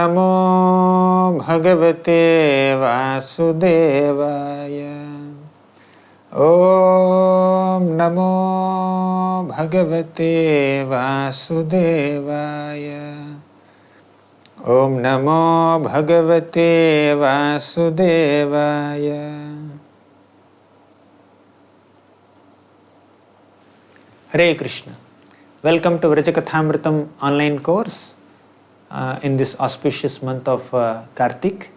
Namo Bhagavate Vasudevaya. Om Namo Bhagavate Vasudevaya. Om Namo Bhagavate Vasudevaya. Hare Krishna. Welcome to Vrajakathamritam online course in this auspicious month of Kartik.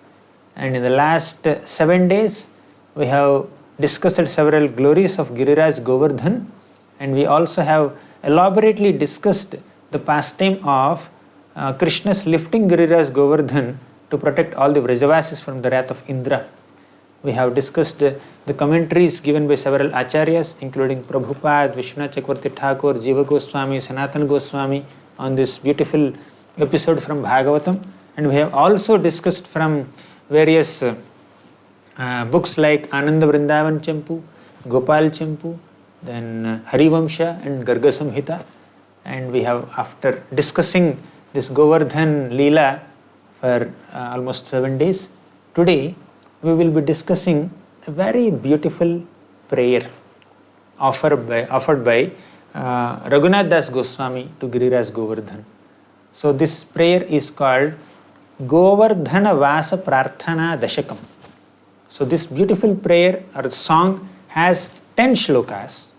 And in the last 7 days, we have discussed several glories of Giriraj Govardhan, and we also have elaborately discussed the pastime of Krishna's lifting Giriraj Govardhan to protect all the Vrajavasis from the wrath of Indra. We have discussed the commentaries given by several acharyas, including Prabhupada, Vishwanath Chakravarti Thakur, Jiva Goswami, Sanatana Goswami, on this beautiful episode from Bhagavatam. And we have also discussed from various books like Ananda Vrindavan Champu, Gopal Champu, then Harivamsha and Garga Samhita. And we have, after discussing this Govardhan Leela for almost 7 days, today we will be discussing a very beautiful prayer offered by Raghunath Das Goswami to Giriraj Govardhan. So this prayer is called Govardhana Vasa Prarthana Dasakam. So this beautiful prayer or song has 10 shlokas,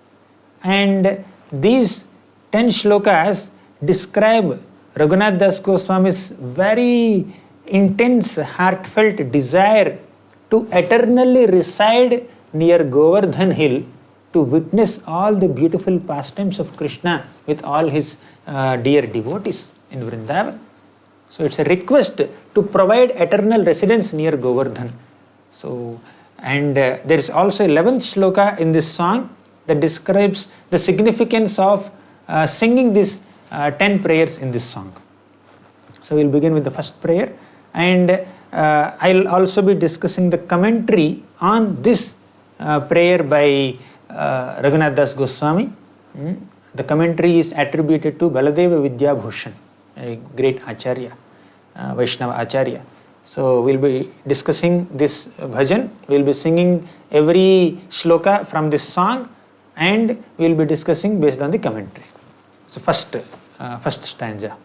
and these 10 shlokas describe Raghunath Das Goswami's very intense, heartfelt desire to eternally reside near Govardhan hill to witness all the beautiful pastimes of Krishna with all his dear devotees in Vrindavan. So it's a request to provide eternal residence near Govardhan. So, and there is also 11th shloka in this song that describes the significance of singing these 10 prayers in this song. So we'll begin with the first prayer, and I'll also be discussing the commentary on this prayer by Raghunath Das Goswami. The commentary is attributed to Baladeva Vidya Bhushan, a great acharya, Vaishnava acharya. So we'll be discussing this bhajan, we'll be singing every shloka from this song, and we'll be discussing based on the commentary. So first stanza.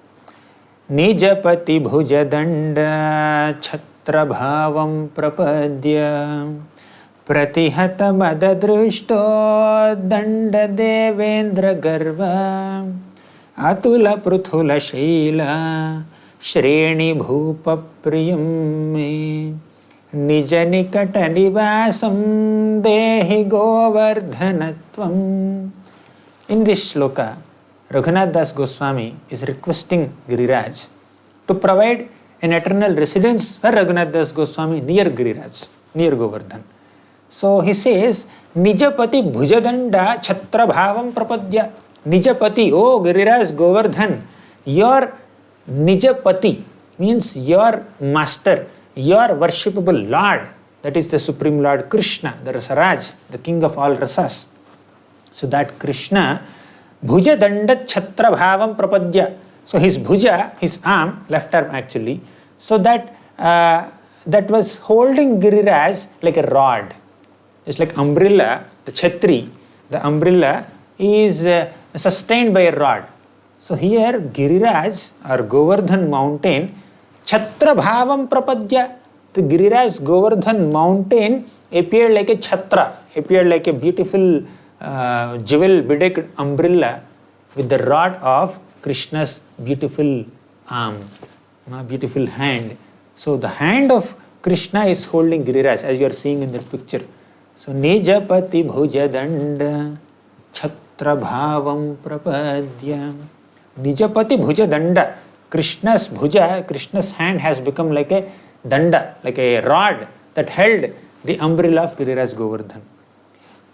Nijapati bhuja danda chhatra bhavam prapadya pratihata madadrushto danda devendra garva atula pruthula shaila shreni bhupa priyam me nija nikata nivasam dehi govardhanatvam. In this shloka, Raghunath Das Goswami is requesting Giriraj to provide an eternal residence for Raghunath Das Goswami near Giriraj, near Govardhan. So he says, Nijapati bhujadanda chhatra bhavam prapadya. Nijapati, oh Giriraj Govardhan, your Nijapati means your master, your worshipable Lord, that is the Supreme Lord Krishna, the Rasaraj, the king of all rasas. So that Krishna, Bhuja Dandat Chhatra Bhavam Prapadya. So his bhuja, his arm, left arm actually, so that was holding Giriraj like a rod. It's like umbrella, the chhatri, the umbrella is sustained by a rod. So here Giriraj or Govardhan mountain, Chhatra Bhavam Prapadya, the Giriraj Govardhan mountain appeared like a chhatra, appeared like a beautiful jewel bedecked umbrella with the rod of Krishna's beautiful arm, beautiful hand. So the hand of Krishna is holding Giriraj, as you are seeing in the picture. So Nijapati bhuja danda chhatra bhavam prapadya. Nijapati bhuja danda. Krishna's bhuja, Krishna's hand has become like a danda, like a rod that held the umbrella of Giriraj Govardhan.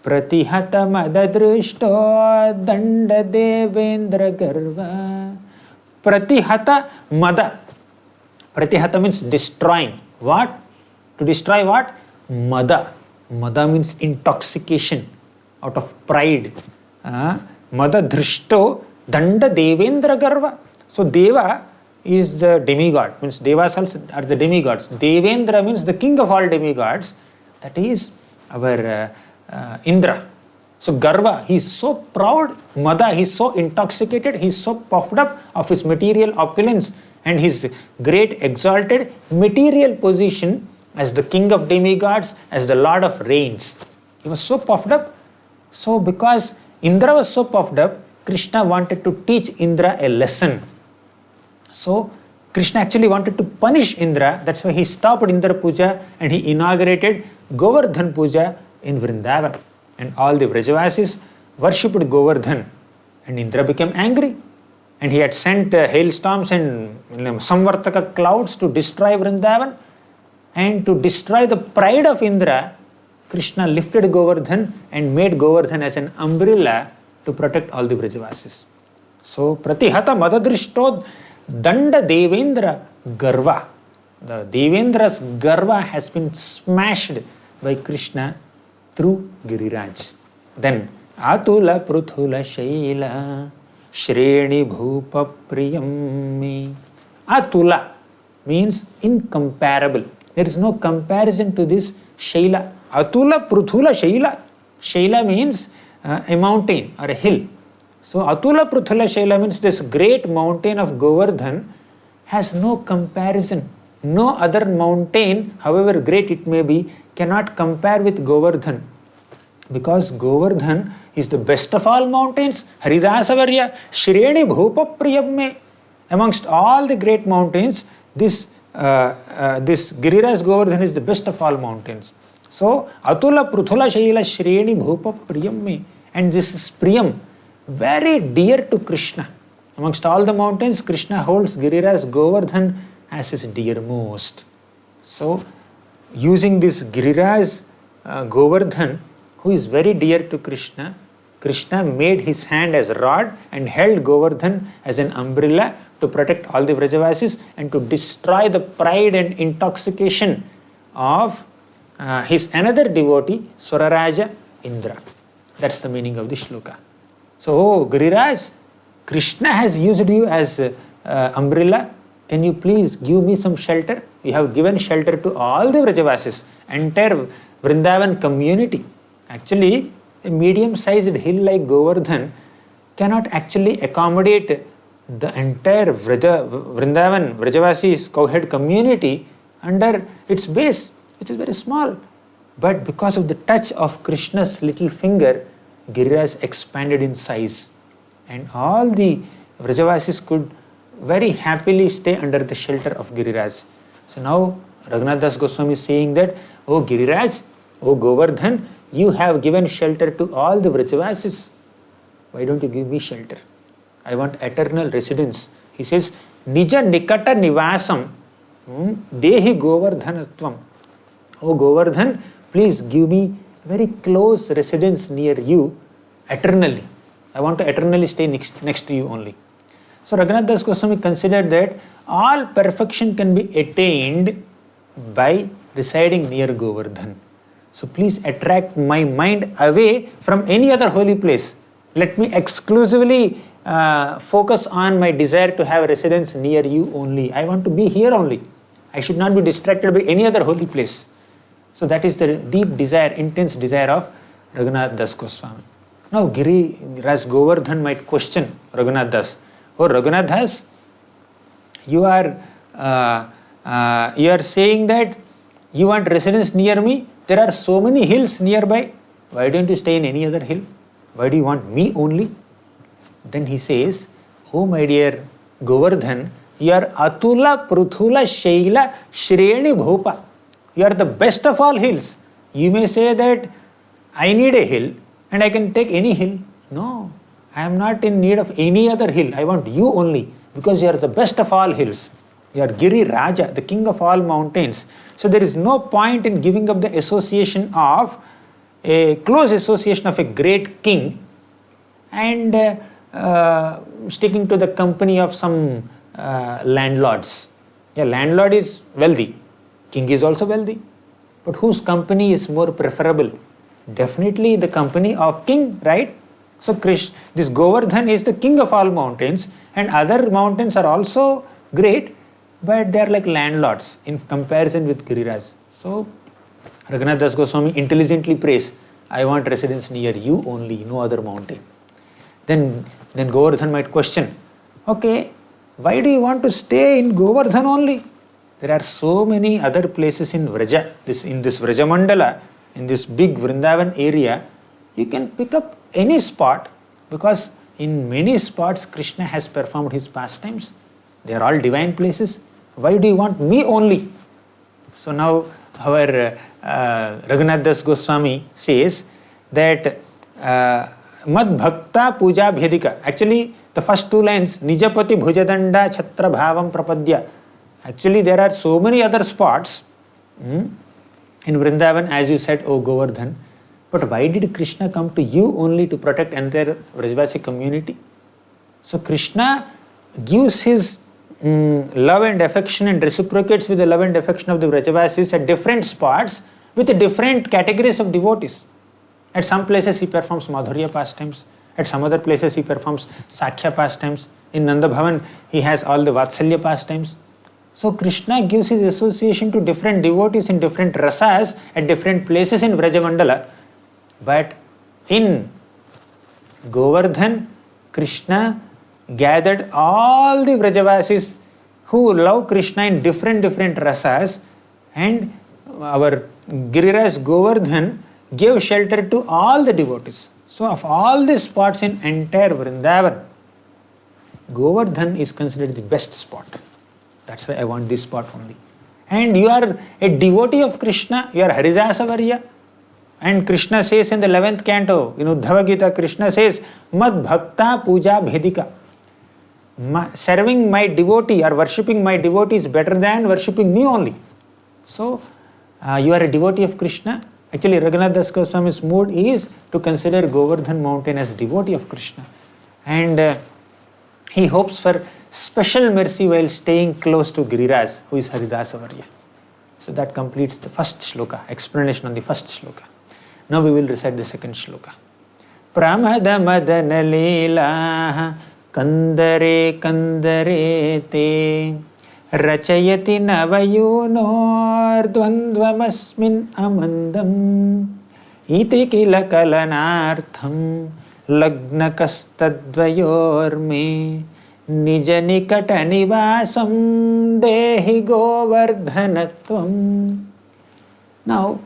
Pratihata madadrushto danda devendra garva. Pratihata mada. Pratihata means destroying. What? To destroy what? Mada. Mada means intoxication out of pride. Mada drishto danda devendra garva. So Deva is the demigod, means Devas also are the demigods. Devendra means the king of all demigods, that is our Indra. So Garva, he is so proud, Mada, he is so intoxicated, he is so puffed up of his material opulence and his great exalted material position as the king of demigods, as the lord of rains. He was so puffed up. So because Indra was so puffed up, Krishna wanted to teach Indra a lesson. So Krishna actually wanted to punish Indra, that's why he stopped Indra Puja and he inaugurated Govardhan Puja in Vrindavan. And all the Vrajavasis worshipped Govardhan. And Indra became angry. And he had sent hailstorms and Samvartaka clouds to destroy Vrindavan. And to destroy the pride of Indra, Krishna lifted Govardhan and made Govardhan as an umbrella to protect all the Vrajavasis. So, Pratihata Madadrishtod Danda Devendra Garva. The Devendra's Garva has been smashed by Krishna through Giriraj. Then, Atula Pruthula Shaila Shreni Bhupa Priyam. Atula means incomparable. There is no comparison to this Shaila. Atula Pruthula Shaila. Shaila means a mountain or a hill. So Atula Pruthula Shaila means this great mountain of Govardhan has no comparison. No other mountain, however great it may be, cannot compare with Govardhan. Because Govardhan is the best of all mountains. Haridasavarya Shreni Bhupa Priyamme. Amongst all the great mountains, this Giriraj Govardhan is the best of all mountains. So Atula Pruthula Shaila Shreni Bhupa Priyamme. And this is Priyam, very dear to Krishna. Amongst all the mountains, Krishna holds Giriraj Govardhan as his dearmost. So, using this Giriraj Govardhan, who is very dear to Krishna, Krishna made his hand as a rod and held Govardhan as an umbrella to protect all the Vrajavasis and to destroy the pride and intoxication of his another devotee, Swararaja Indra. That's the meaning of the shloka. So, Giriraj, Krishna has used you as umbrella. Can you please give me some shelter? You have given shelter to all the Vrajavasis, entire Vrindavan community. Actually, a medium-sized hill like Govardhan cannot actually accommodate the entire Vrindavan Vrajavasis Cowherd community under its base, which is very small. But because of the touch of Krishna's little finger, Giriraj expanded in size. And all the Vrajavasis could very happily stay under the shelter of Giriraj. So now Raghunatha Goswami is saying that, O Giriraj, O Govardhan, you have given shelter to all the Vrajavasis. Why don't you give me shelter? I want eternal residence. He says, Nija Nikata Nivasam Dehi Govardhanatvam. O Govardhan, please give me very close residence near you eternally. I want to eternally stay next to you only. So Raghunatha Goswami considered that all perfection can be attained by residing near Govardhan. So please attract my mind away from any other holy place. Let me exclusively focus on my desire to have residence near you only. I want to be here only. I should not be distracted by any other holy place. So that is the deep desire, intense desire of Raghunatha Goswami. Now Giriraj Govardhan might question Raghunatha Das. Oh Raghunatha Das, you are saying that you want residence near me. There are so many hills nearby. Why don't you stay in any other hill? Why do you want me only? Then he says, oh my dear Govardhan, you are Atula Pruthula Shaila Shreni Bhopa. You are the best of all hills. You may say that I need a hill and I can take any hill. No, I am not in need of any other hill. I want you only because you are the best of all hills. You are Giri Raja, the king of all mountains. So there is no point in giving up the association of a close association of a great king and sticking to the company of some landlords. A landlord is wealthy. King is also wealthy. But whose company is more preferable? Definitely the company of king, right? So this Govardhan is the king of all mountains and other mountains are also great, but they are like landlords in comparison with Giriraj. So Raghunatha Das Goswami intelligently prays, I want residence near you only, no other mountain. Then Govardhan might question, okay, why do you want to stay in Govardhan only? There are so many other places in Vraja, in this Vraja Mandala, in this big Vrindavan area. You can pick up any spot, because in many spots Krishna has performed his pastimes. They are all divine places. Why do you want me only? So now our Raghunatha Das Goswami says that Mad Bhakta Puja Bhedika. Actually, the first two lines, Nijapati Bhujadanda Chhatra Bhavam Prapadya. Actually, there are so many other spots in Vrindavan, as you said, O Govardhan. But why did Krishna come to you only to protect entire Vrajavasi community? So Krishna gives his love and affection and reciprocates with the love and affection of the Vrajavasis at different spots with different categories of devotees. At some places he performs Madhurya pastimes, at some other places he performs Sakhya pastimes. In Nanda Bhavan he has all the Vatsalya pastimes. So Krishna gives his association to different devotees in different rasas at different places in Vrajamandala. But in Govardhan, Krishna gathered all the Vrajavasis who love Krishna in different rasas, and our Giriraj Govardhan gave shelter to all the devotees. So of all the spots in entire Vrindavan, Govardhan is considered the best spot. That's why I want this spot only. And you are a devotee of Krishna, you are Haridasa Varya. And Krishna says in the 11th canto, in Uddhava Gita, Krishna says, Mad Bhakta Puja Bhedika. Serving my devotee or worshipping my devotee is better than worshipping me only. So, you are a devotee of Krishna. Actually, Raghunatha Das Goswami's mood is to consider Govardhan mountain as devotee of Krishna. And he hopes for special mercy while staying close to Giriraj, who is Haridasa Varya. So that completes the first shloka, explanation on the first shloka. Now we will recite the second shloka. Pramada madana leela kandare kandare te rachayati navayunor dvandvamasmin amandam iti kila kalanartham lagnakastadvayorme nija nikata nivasam dehi govardhanatvam. Now,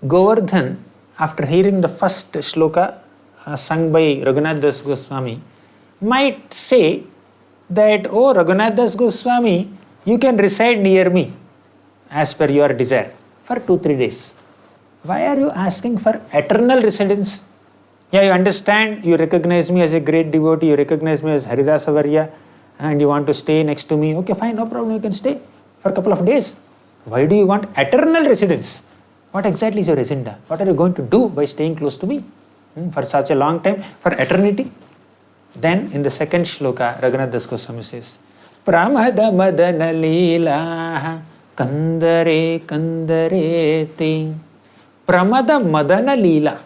Govardhan, after hearing the first shloka sung by Raghunatha Das Goswami, might say that, oh Raghunatha Das Goswami, you can reside near me as per your desire for 2-3 days. Why are you asking for eternal residence? Yeah, you understand, you recognize me as a great devotee, you recognize me as Haridasa Varya, and you want to stay next to me. Okay, fine, no problem, you can stay for a couple of days. Why do you want eternal residence? What exactly is your agenda? What are you going to do by staying close to me for such a long time, for eternity? Then in the second shloka, Raghunatha Das Goswami says, Pramada madana leela kandare kandare te. Pramada madana leela.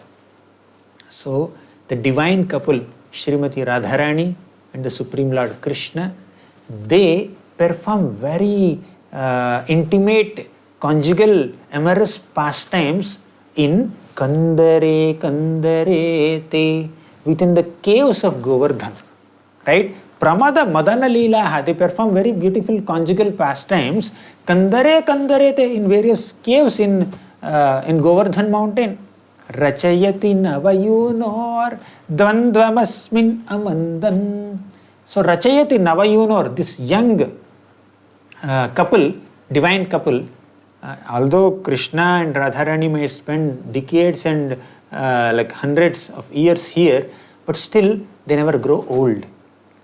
So the divine couple, Srimati Radharani and the Supreme Lord Krishna, they perform very intimate conjugal amorous pastimes in Kandare Kandare Te, within the caves of Govardhan. Right? Pramada Madana Leela, they perform very beautiful conjugal pastimes. Kandare Kandare Te, in various caves in Govardhan mountain. Rachayati Navayunor Dvandvamasmin Amandan. So Rachayati Navayunor, this young couple, divine couple, although Krishna and Radharani may spend decades and like hundreds of years here, but still they never grow old.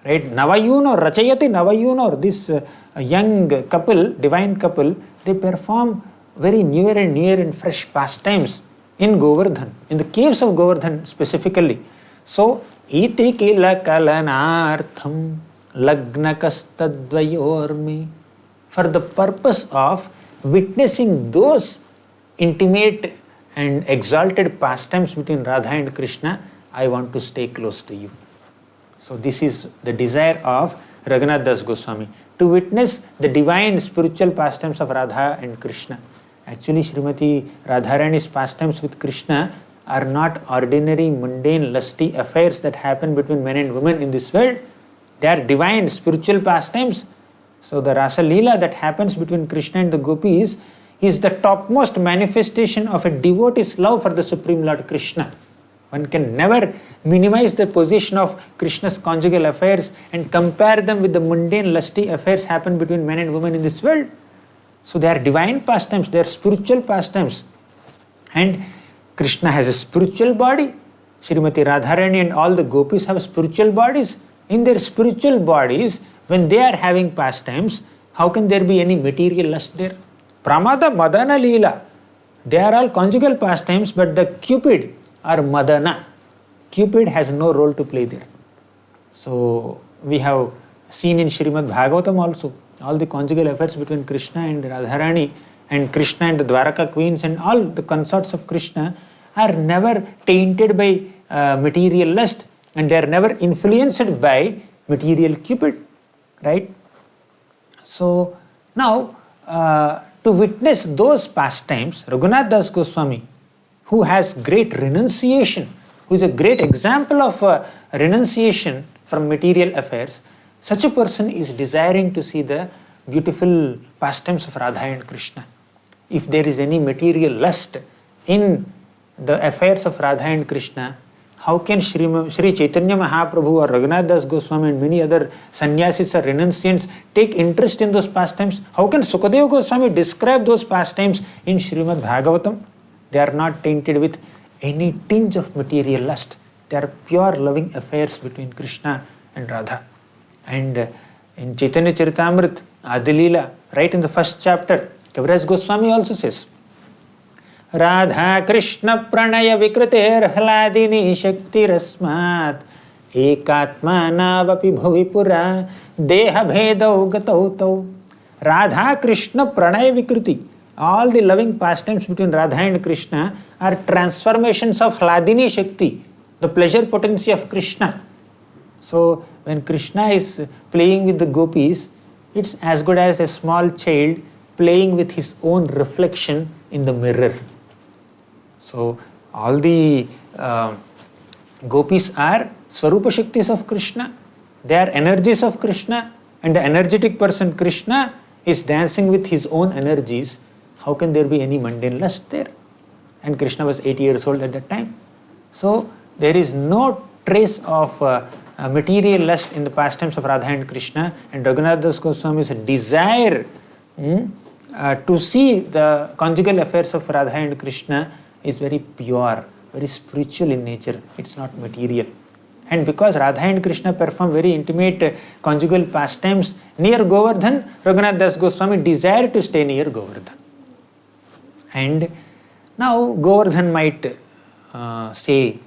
Right? Navayunor, Rachayati Navayunor, this young couple, divine couple, they perform very newer and fresh pastimes in Govardhan, in the caves of Govardhan specifically. So, iti kila kalanartham lagnakastadvayorme, for the purpose of witnessing those intimate and exalted pastimes between Radha and Krishna, I want to stay close to you. So this is the desire of Raghunatha Das Goswami. to witness the divine spiritual pastimes of Radha and Krishna. Actually, Srimati Radharani's pastimes with Krishna are not ordinary, mundane, lusty affairs that happen between men and women in this world. They are divine spiritual pastimes. So the Rasa Leela that happens between Krishna and the gopis is the topmost manifestation of a devotee's love for the Supreme Lord Krishna. One can never minimize the position of Krishna's conjugal affairs and compare them with the mundane, lusty affairs happen between men and women in this world. So they are divine pastimes, they are spiritual pastimes. And Krishna has a spiritual body. Srimati Radharani and all the gopis have spiritual bodies. In their spiritual bodies, when they are having pastimes, how can there be any material lust there? Pramada Madana Leela. They are all conjugal pastimes, but the Cupid or Madana, Cupid has no role to play there. So we have seen in Srimad Bhagavatam also, all the conjugal affairs between Krishna and Radharani and Krishna and the Dwaraka queens and all the consorts of Krishna are never tainted by material lust, and they are never influenced by material Cupid, right? So now to witness those pastimes, Raghunath Das Goswami, who has great renunciation, who is a great example of renunciation from material affairs, such a person is desiring to see the beautiful pastimes of Radha and Krishna. If there is any material lust in the affairs of Radha and Krishna, how can Sri Chaitanya Mahaprabhu or Raghunath Das Goswami and many other sannyasis or renunciants take interest in those pastimes? How can Sukadeva Goswami describe those pastimes in Srimad Bhagavatam? They are not tainted with any tinge of material lust. They are pure loving affairs between Krishna and Radha. And in Chaitanya Charitamrita, Adilila, right in the first chapter, Kaviraj Goswami also says, Radha Krishna Pranaya Vikriter Hladini Shakti Rasmat Ekatma Navapi Bhuvipura Deha Bhedau Gatau. Radha Krishna Pranaya Vikriti. All the loving pastimes between Radha and Krishna are transformations of Hladini Shakti, the pleasure potency of Krishna. So when Krishna is playing with the gopis, it's as good as a small child playing with his own reflection in the mirror. So all the gopis are Swarupa Shaktis of Krishna. They are energies of Krishna, and the energetic person Krishna is dancing with his own energies. How can there be any mundane lust there? And Krishna was 8 years old at that time. So there is no trace of material lust in the pastimes of Radha and Krishna, and Raghunath Das Goswami's desire to see the conjugal affairs of Radha and Krishna is very pure, very spiritual in nature. It's not material. And because Radha and Krishna perform very intimate conjugal pastimes near Govardhan, Raghunath Das Goswami desired to stay near Govardhan. And now Govardhan might say,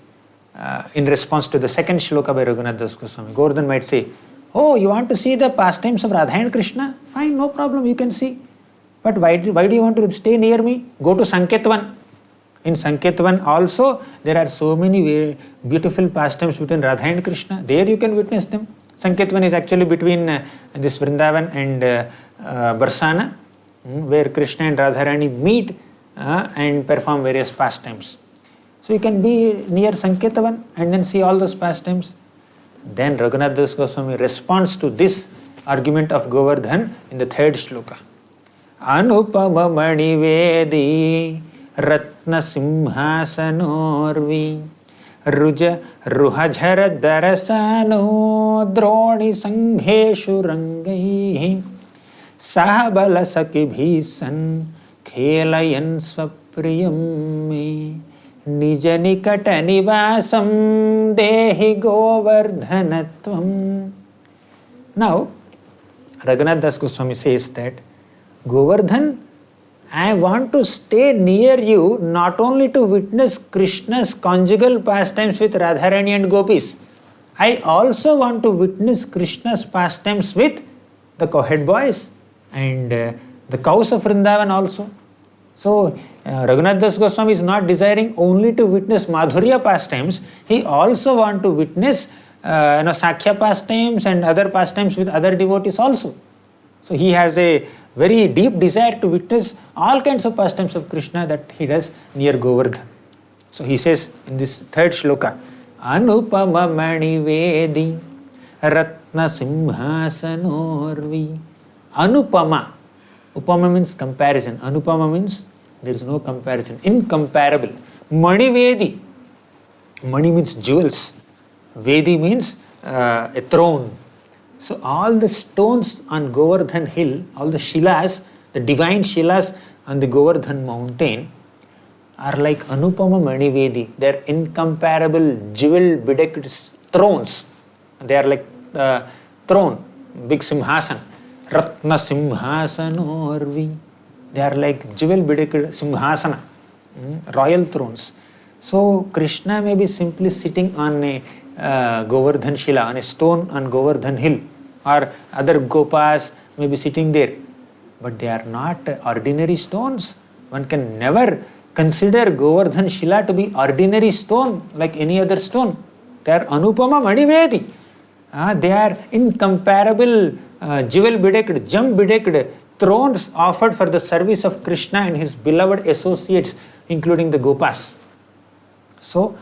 in response to the second shloka by Raghunath Das Goswami, Govardhan might say, oh, you want to see the pastimes of Radha and Krishna? Fine, no problem, you can see. But why do you want to stay near me? Go to Sanketvan. In Sanketvan also, there are so many beautiful pastimes between Radha and Krishna. There you can witness them. Sanketvan is actually between this Vrindavan and Barsana, where Krishna and Radharani meet and perform various pastimes. So you can be near Sanketvan and then see all those pastimes. Then Raghunath Das Goswami responds to this argument of Govardhan in the third shloka. Anupama mani vedi ratna simhasanorvi ruja ruhajhara darasano droni sangheshu rangai sahabala sakibhisan khelayan swapriyam me Nija nikata nivasam dehi govardhanatvam. Now, Raghunath Das Goswami says that, Govardhan, I want to stay near you not only to witness Krishna's conjugal pastimes with Radharani and gopis. I also want to witness Krishna's pastimes with the Cowherd boys and the cows of Vrindavan also. So, Raghunath Das Goswami is not desiring only to witness Madhurya pastimes, he also wants to witness Sakhya pastimes and other pastimes with other devotees also. So he has a very deep desire to witness all kinds of pastimes of Krishna that he does near Govardhan. So he says in this third shloka, Anupama Manivedi Ratna Simhasanorvi. Anupama. Upama means comparison. Anupama means there is no comparison. Incomparable. Manivedi. Mani means jewels. Vedi means a throne. So all the stones on Govardhan hill, all the shilas, the divine shilas on the Govardhan mountain are like Anupama Manivedi. They are incomparable jewel bedecked thrones. They are like throne, big simhasan. Ratna Simhasanorvi. They are like jewel bedecked simhasana, royal thrones. So Krishna may be simply sitting on a Govardhan Shila, on a stone on Govardhan hill, or other gopas may be sitting there, but they are not ordinary stones. One can never consider Govardhan Shila to be ordinary stone like any other stone. They are Anupama Manivedi. They are incomparable jewel bedecked, gem bedecked thrones offered for the service of Krishna and his beloved associates, including the gopas. So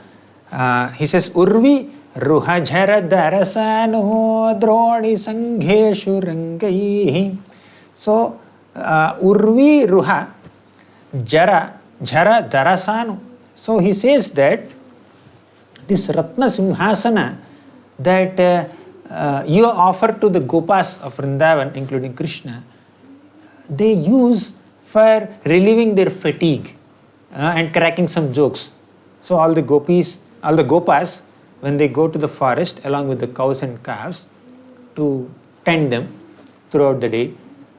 he says, Urvi Ruhajara Darasano Droni Sangheshu Rangai. So Urvi Ruha Jara Darasanu. So he says that this Ratna Simhasana that you offer to the gopas of Vrindavan, including Krishna, they use for relieving their fatigue and cracking some jokes. So all the gopas, when they go to the forest along with the cows and calves to tend them throughout the day,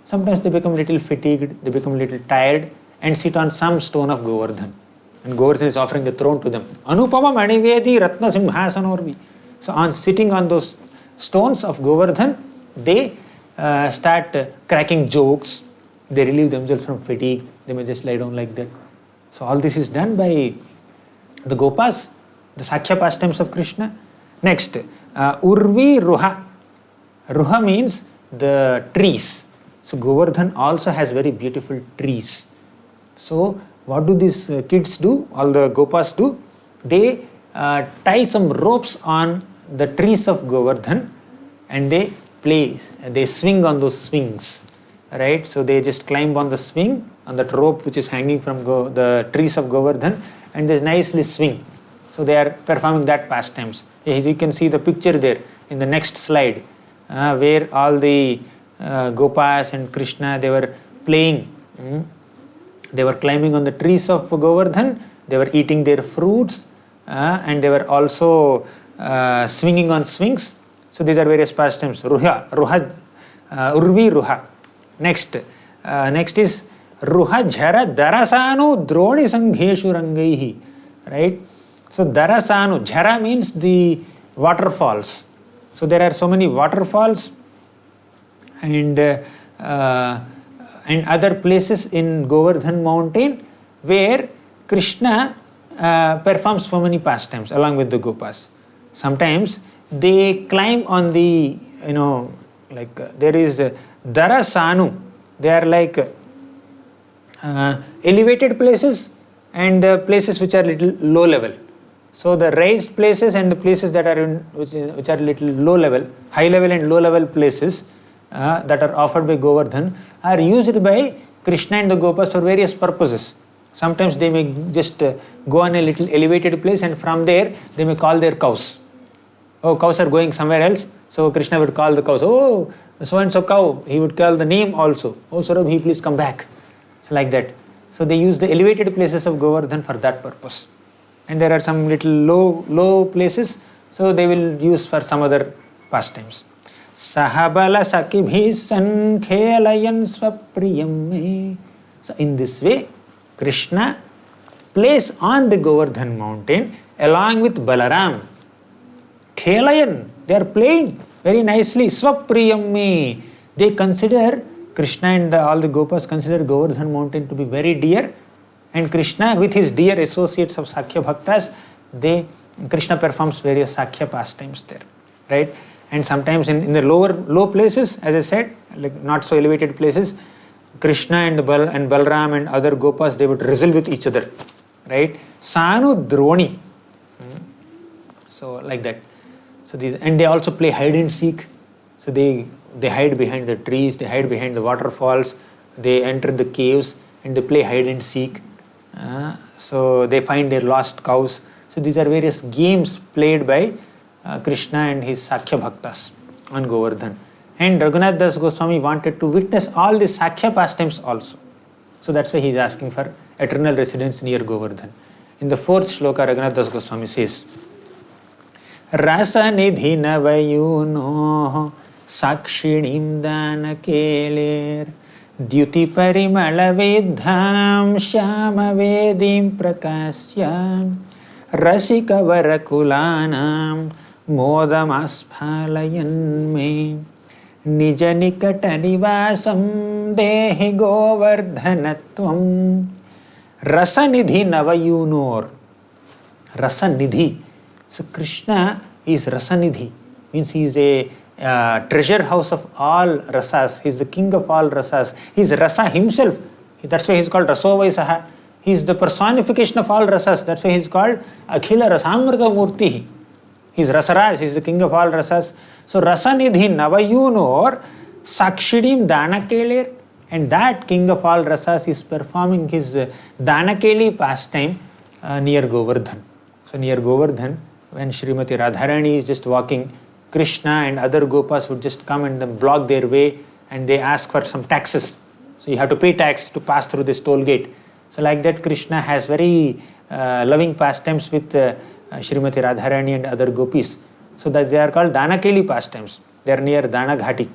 sometimes they become a little fatigued, they become a little tired and sit on some stone of Govardhan. And Govardhan is offering the throne to them. Anupama Manivedi Ratna Simhasanorvi. So on sitting on those stones of Govardhan, they start cracking jokes. They relieve themselves from fatigue. They may just lie down like that. So all this is done by the gopas, the Sakhya pastimes of Krishna. Next, Urvi Ruha. Ruha means the trees. So Govardhan also has very beautiful trees. So what do these kids do? All the gopas do? They tie some ropes on the trees of Govardhan and they play, they swing on those swings. Right? So they just climb on the swing, on that rope which is hanging from the trees of Govardhan, and they nicely swing. So they are performing that pastimes. As you can see the picture there in the next slide, where all the gopas and Krishna, they were playing. They were climbing on the trees of Govardhan, they were eating their fruits, and they were also swinging on swings. So these are various pastimes. Urvi Ruha. Next is Ruha Jara Darasanu Droni Sangheshu Rangaihi. Right? So Darasanu, Jara means the waterfalls. So there are so many waterfalls and other places in Govardhan mountain where Krishna performs so many pastimes along with the gopas. Sometimes they climb on the, there is Darasanu. They are like elevated places and places which are little low level. So the raised places and the places that are which are little low level, high level and low level places that are offered by Govardhan are used by Krishna and the gopas for various purposes. Sometimes they may just go on a little elevated place and from there they may call their cows. Oh, cows are going somewhere else. So Krishna would call the cows. Oh, so and so cow. He would call the name also. Oh, Surabhi, please come back. So like that. So they use the elevated places of Govardhan for that purpose. And there are some little low places. So they will use for some other pastimes. Sahabala sakibhi sankhelayan swapriyam me. So in this way, Krishna plays on the Govardhan mountain along with Balaram. Khelayan, they are playing very nicely. Swapriyam me. They consider, Krishna and all the gopas consider Govardhan mountain to be very dear. And Krishna with his dear associates of Sakhya Bhaktas, Krishna performs various Sakhya pastimes there. Right? And sometimes in the low places, as I said, like not so elevated places, Krishna and Balram and other Gopas, they would wrestle with each other, right? Sanu Droni. So like that. So these, and they also play hide and seek. So they hide behind the trees, they hide behind the waterfalls, they enter the caves and they play hide and seek. So they find their lost cows. So these are various games played by Krishna and his Sakhya Bhaktas on Govardhan. And Raghunath Das Goswami wanted to witness all the Sakhya pastimes also. So that's why he is asking for eternal residence near Govardhan. In the 4th shloka, Raghunath Das Goswami says, Rasa nidhi navayuno sakshinim danakeler Dyuti parimala vedham shama vedim prakasyam Rasika varakulanam modam asphalayan me Nija nikata nivasam dehi govardhanatvam Rasa nidhi navayunor. Rasa nidhi. So Krishna is Rasa nidhi. Means he is a treasure house of all rasas. He is the king of all rasas. He is Rasa himself. That's why he is called Rasovaisaha. He is the personification of all rasas. That's why he is called Akhila Rasamrita Murti. He is Rasaraj. He is the king of all rasas. So Rasa nidhi navayunor sakshidim Danakelir. And that king of all rasas is performing his Danakeli pastime near Govardhan. So near Govardhan, when Srimati Radharani is just walking, Krishna and other Gopas would just come and then block their way and they ask for some taxes. So you have to pay tax to pass through this toll gate. So like that, Krishna has very loving pastimes with Srimati Radharani and other Gopis. So that they are called Danakeli pastimes. They are near Danaghati.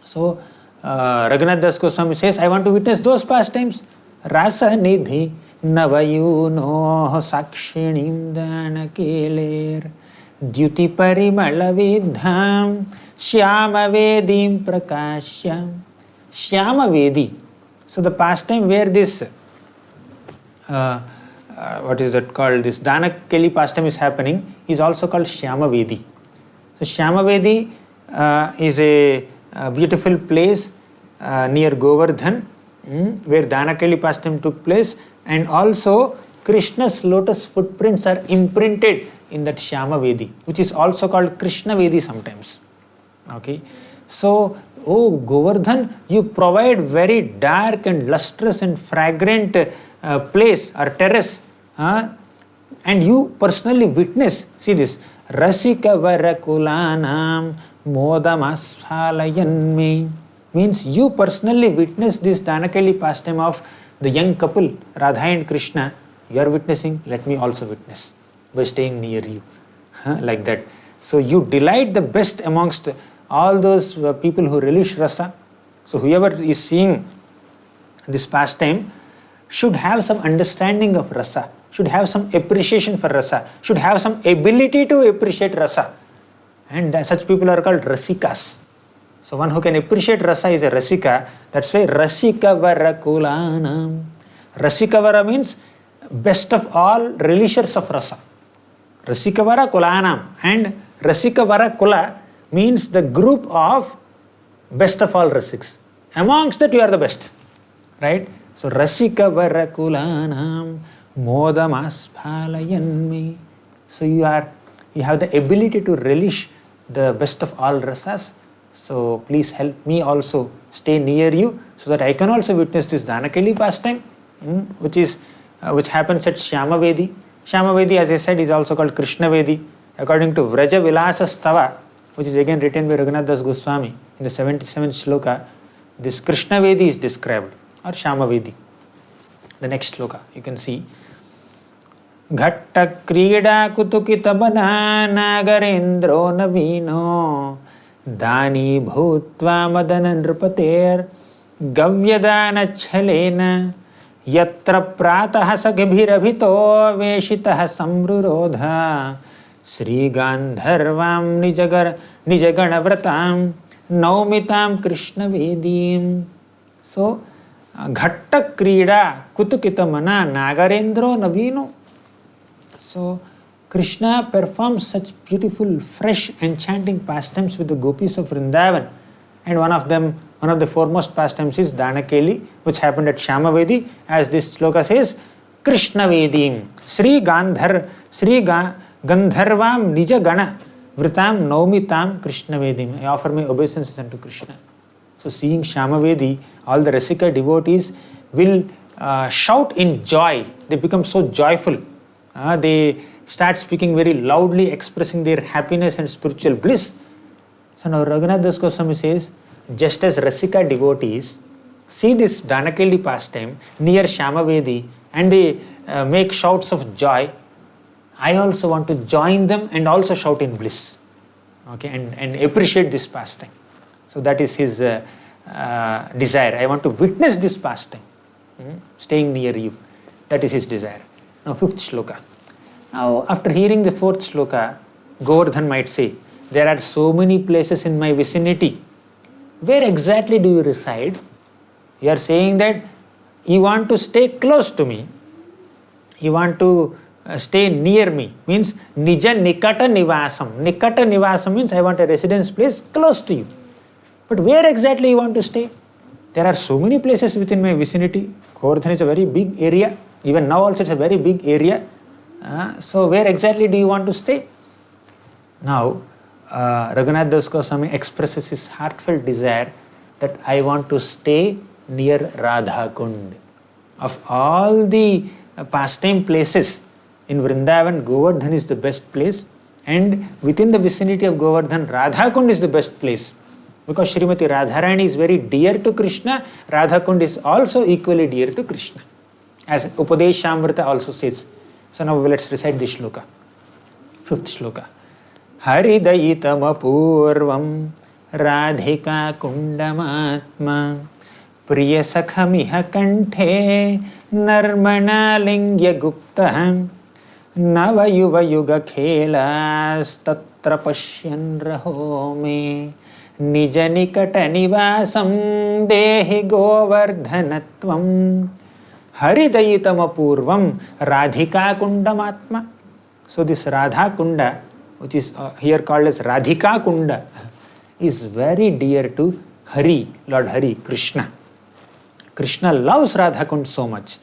So Raghunath Das Goswami says, I want to witness those pastimes. Rasa nidhi navayuno sakshinim danakeler Dyuti parimala vidham shyama vedim prakashyam. Shyama vedi. So the pastime where this, what is that called, this Danakeli pastime is happening is also called Shyama Vedi. So Shyama Vedi is a beautiful place near Govardhan where Danakeli pastime took place, and also Krishna's lotus footprints are imprinted in that Shyama Vedi, which is also called Krishna Vedi sometimes. Okay, so Govardhan, you provide very dark and lustrous and fragrant place or terrace, and you personally witness, see this, Rasika varakulanam modam asphalayan me, means you personally witness this Danakeli pastime of the young couple, Radha and Krishna. You are witnessing, let me also witness by staying near you, like that. So you delight the best amongst all those people who relish rasa. So whoever is seeing this pastime should have some understanding of rasa, should have some appreciation for rasa, should have some ability to appreciate rasa. And such people are called rasikas. So one who can appreciate rasa is a rasika. That's why rasika varakulanam. Rasika vara means best of all relishers of rasa. Rasika vara kulanam. And rasika vara kula means the group of best of all rasiks. Amongst that you are the best. Right? So rasika vara kulanam modam asphalayan me. So you have the ability to relish the best of all rasas. So please help me also stay near you so that I can also witness this Danakeli pastime, which happens at Shyama Vedi. Shyama Vedi, as I said, is also called Krishna Vedi. According to Vraja Vilasa Stava, which is again written by Raghunath Das Goswami in the 77th shloka, this Krishna Vedi is described, or Shyama Vedi. The next shloka, you can see. Ghatta krida kutukita bana nagarendro navino Dani bhutva madana nrupater gavyadana chalena yatra prataha sagbhirabhito veshitaha samrurodha Sri Gandharvam nijagana vratam naumitam Krishna Vedim. So, Ghatta krida kutukita mana nagarendro navino. So, Krishna performs such beautiful, fresh, enchanting pastimes with the gopis of Vrindavan. And one of the foremost pastimes is Danakeli, which happened at Shamavedi, as this sloka says, Krishna Vedim, Gandharvam Nija Gana, Vritam Naumitam Krishna Vedim. I offer my obeisances unto Krishna. So seeing Shamavedi, all the Rasika devotees will shout in joy. They become so joyful. They start speaking very loudly, expressing their happiness and spiritual bliss. So now Raghunatha Goswami says, just as Rasika devotees see this Danakeli pastime near Shamavedi and they make shouts of joy, I also want to join them and also shout in bliss, okay, and appreciate this pastime. So that is his desire. I want to witness this pastime, staying near you. That is his desire. Now, fifth shloka. Now, after hearing the fourth shloka, Govardhan might say, there are so many places in my vicinity. Where exactly do you reside? You are saying that you want to stay close to me. You want to stay near me. Means Nija Nikata Nivasam. Nikata Nivasam means I want a residence place close to you. But where exactly you want to stay? There are so many places within my vicinity. Govardhan is a very big area. Even now also it's a very big area. So where exactly do you want to stay? Now, Raghunatha Goswami expresses his heartfelt desire that I want to stay near Radhakund. Of all the pastime places in Vrindavan, Govardhan is the best place, and within the vicinity of Govardhan, Radhakund is the best place. Because Srimati Radharani is very dear to Krishna, Radhakund is also equally dear to Krishna. As Upadeshamrita also says. So now let's recite this shloka. Fifth shloka. Haridayitamapurvam Radhika Kundamatma Priyasakhamiha Kanthe Narmana Lingya Guptaham Navayuva Yuga Khelas Tatra Pashyan Rahome Nijanikata Nivasam Dehi Govardhanatvam Haridayitamapurvam Radhika Kundamatma. So this Radha Kunda, which is here called as Radhika Kunda, is very dear to Hari, Lord Hari, Krishna. Krishna loves Radhakund so much.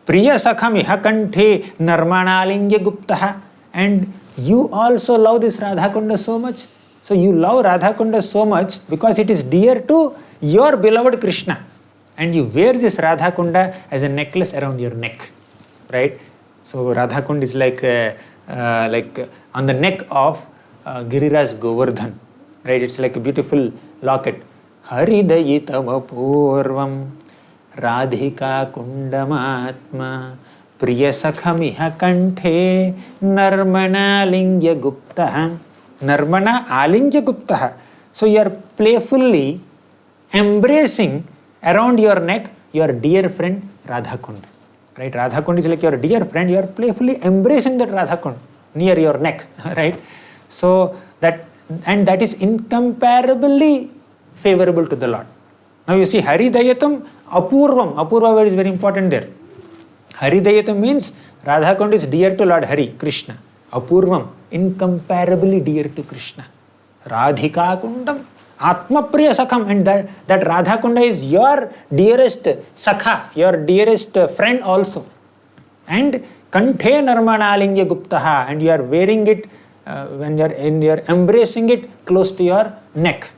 Priya Sakham Ihakanthe Narmanalingya Guptaha. And you also love this Radhakunda so much. So you love Radhakunda so much because it is dear to your beloved Krishna. And you wear this Radhakunda as a necklace around your neck. Right? So Radhakund is like on the neck of Giriraj Govardhan. Right? It's like a beautiful locket. Haridayitamapurvam Radhika Kundamatma Priyasakhamiha Kanthe Narmana Lingya Guptaha. Narmana Alingya Guptaha. So you are playfully embracing around your neck your dear friend Radhakund. Right? Radhakund is like your dear friend. You are playfully embracing that Radhakund near your neck. Right? So that is incomparably favorable to the Lord. Now you see Haridayatam Apurvam. Apurva word is very important there. Haridayatam means Radhakund is dear to Lord Hari, Krishna. Apurvam, incomparably dear to Krishna. Radhika Kundam, Atma Priya Sakham, and that Radhakunda is your dearest Sakha, your dearest friend also. And Kanthe Narmanalingya Guptaha, and you are wearing it when you are embracing it close to your neck.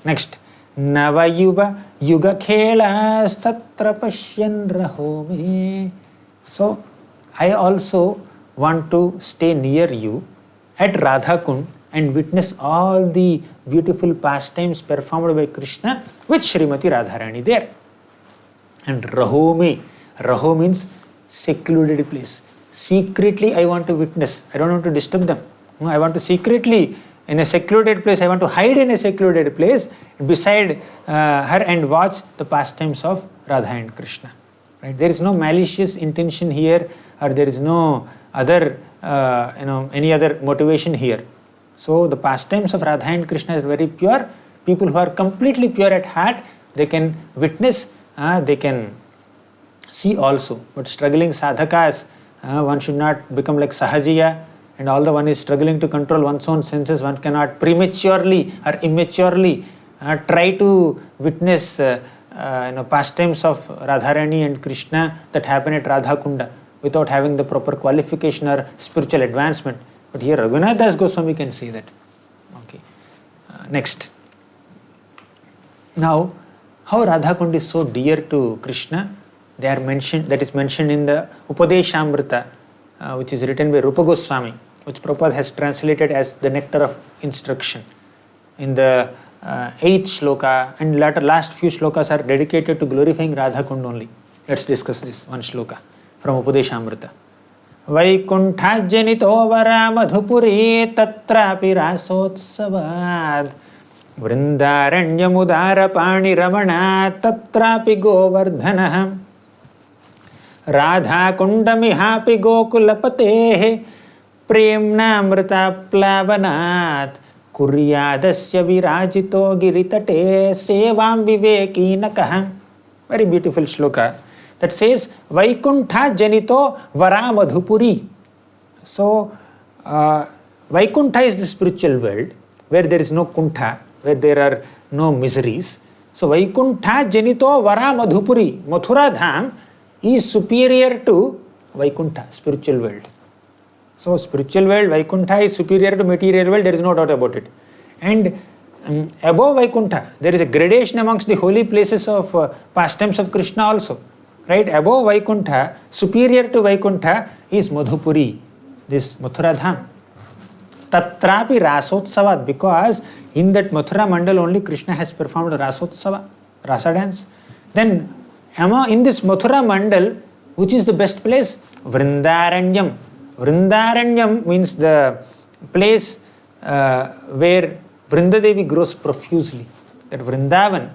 Next. Navayuva Yuga Khelas Tatra Pashyan Rahome. So I also want to stay near you at Radhakund and witness all the beautiful pastimes performed by Krishna with Srimati Radharani there. And Rahome. Raho means secluded place. Secretly I want to witness. I don't want to disturb them. I want to secretly in a secluded place. I want to hide in a secluded place beside her and watch the pastimes of Radha and Krishna. Right? There is no malicious intention here, or there is no other, any other motivation here. So the pastimes of Radha and Krishna are very pure. People who are completely pure at heart, they can witness, they can see also. But struggling sadhakas, one should not become like Sahajiya and although one is struggling to control one's own senses, one cannot prematurely or immaturely try to witness pastimes of Radharani and Krishna that happen at Radhakunda without having the proper qualification or spiritual advancement. But here Raghunatha Das Goswami can say that. Okay. Next. Now, how Radhakund is so dear to Krishna, they are mentioned. That is mentioned in the Upadeshamrita, which is written by Rupa Goswami, which Prabhupada has translated as the nectar of instruction. In the 8th shloka and last few shlokas are dedicated to glorifying Radhakund only. Let's discuss this one shloka from Upadeshamrita. Vaikunthajanito vara madhupuri tatrapi rasotsavad vrindaranyamudara pani ramana tatrapi govardhanah Radhakundamihapi gokulapatehe premnamrita plavanat kuryadasya virajito giritate sevam vivekinakah. Very beautiful shloka that says Vaikuntha janito vara madhupuri. So Vaikuntha is the spiritual world where there is no kuntha, where there are no miseries. So Vaikuntha janito vara madhupuri, Mathura Dham is superior to Vaikuntha, spiritual world. So spiritual world, Vaikuntha is superior to material world, there is no doubt about it. And above Vaikuntha, there is a gradation amongst the holy places of pastimes of Krishna also. Right, above Vaikuntha, superior to Vaikuntha is Madhupuri, this Mathura Dham. Tatrapi Rasotsavat, because in that Mathura Mandal only Krishna has performed Rasotsava, Rasa dance. Then in this Mathura Mandal, which is the best place? Vrindaranyam. Vrindaranyam means the place where Vrindadevi grows profusely. That Vrindavan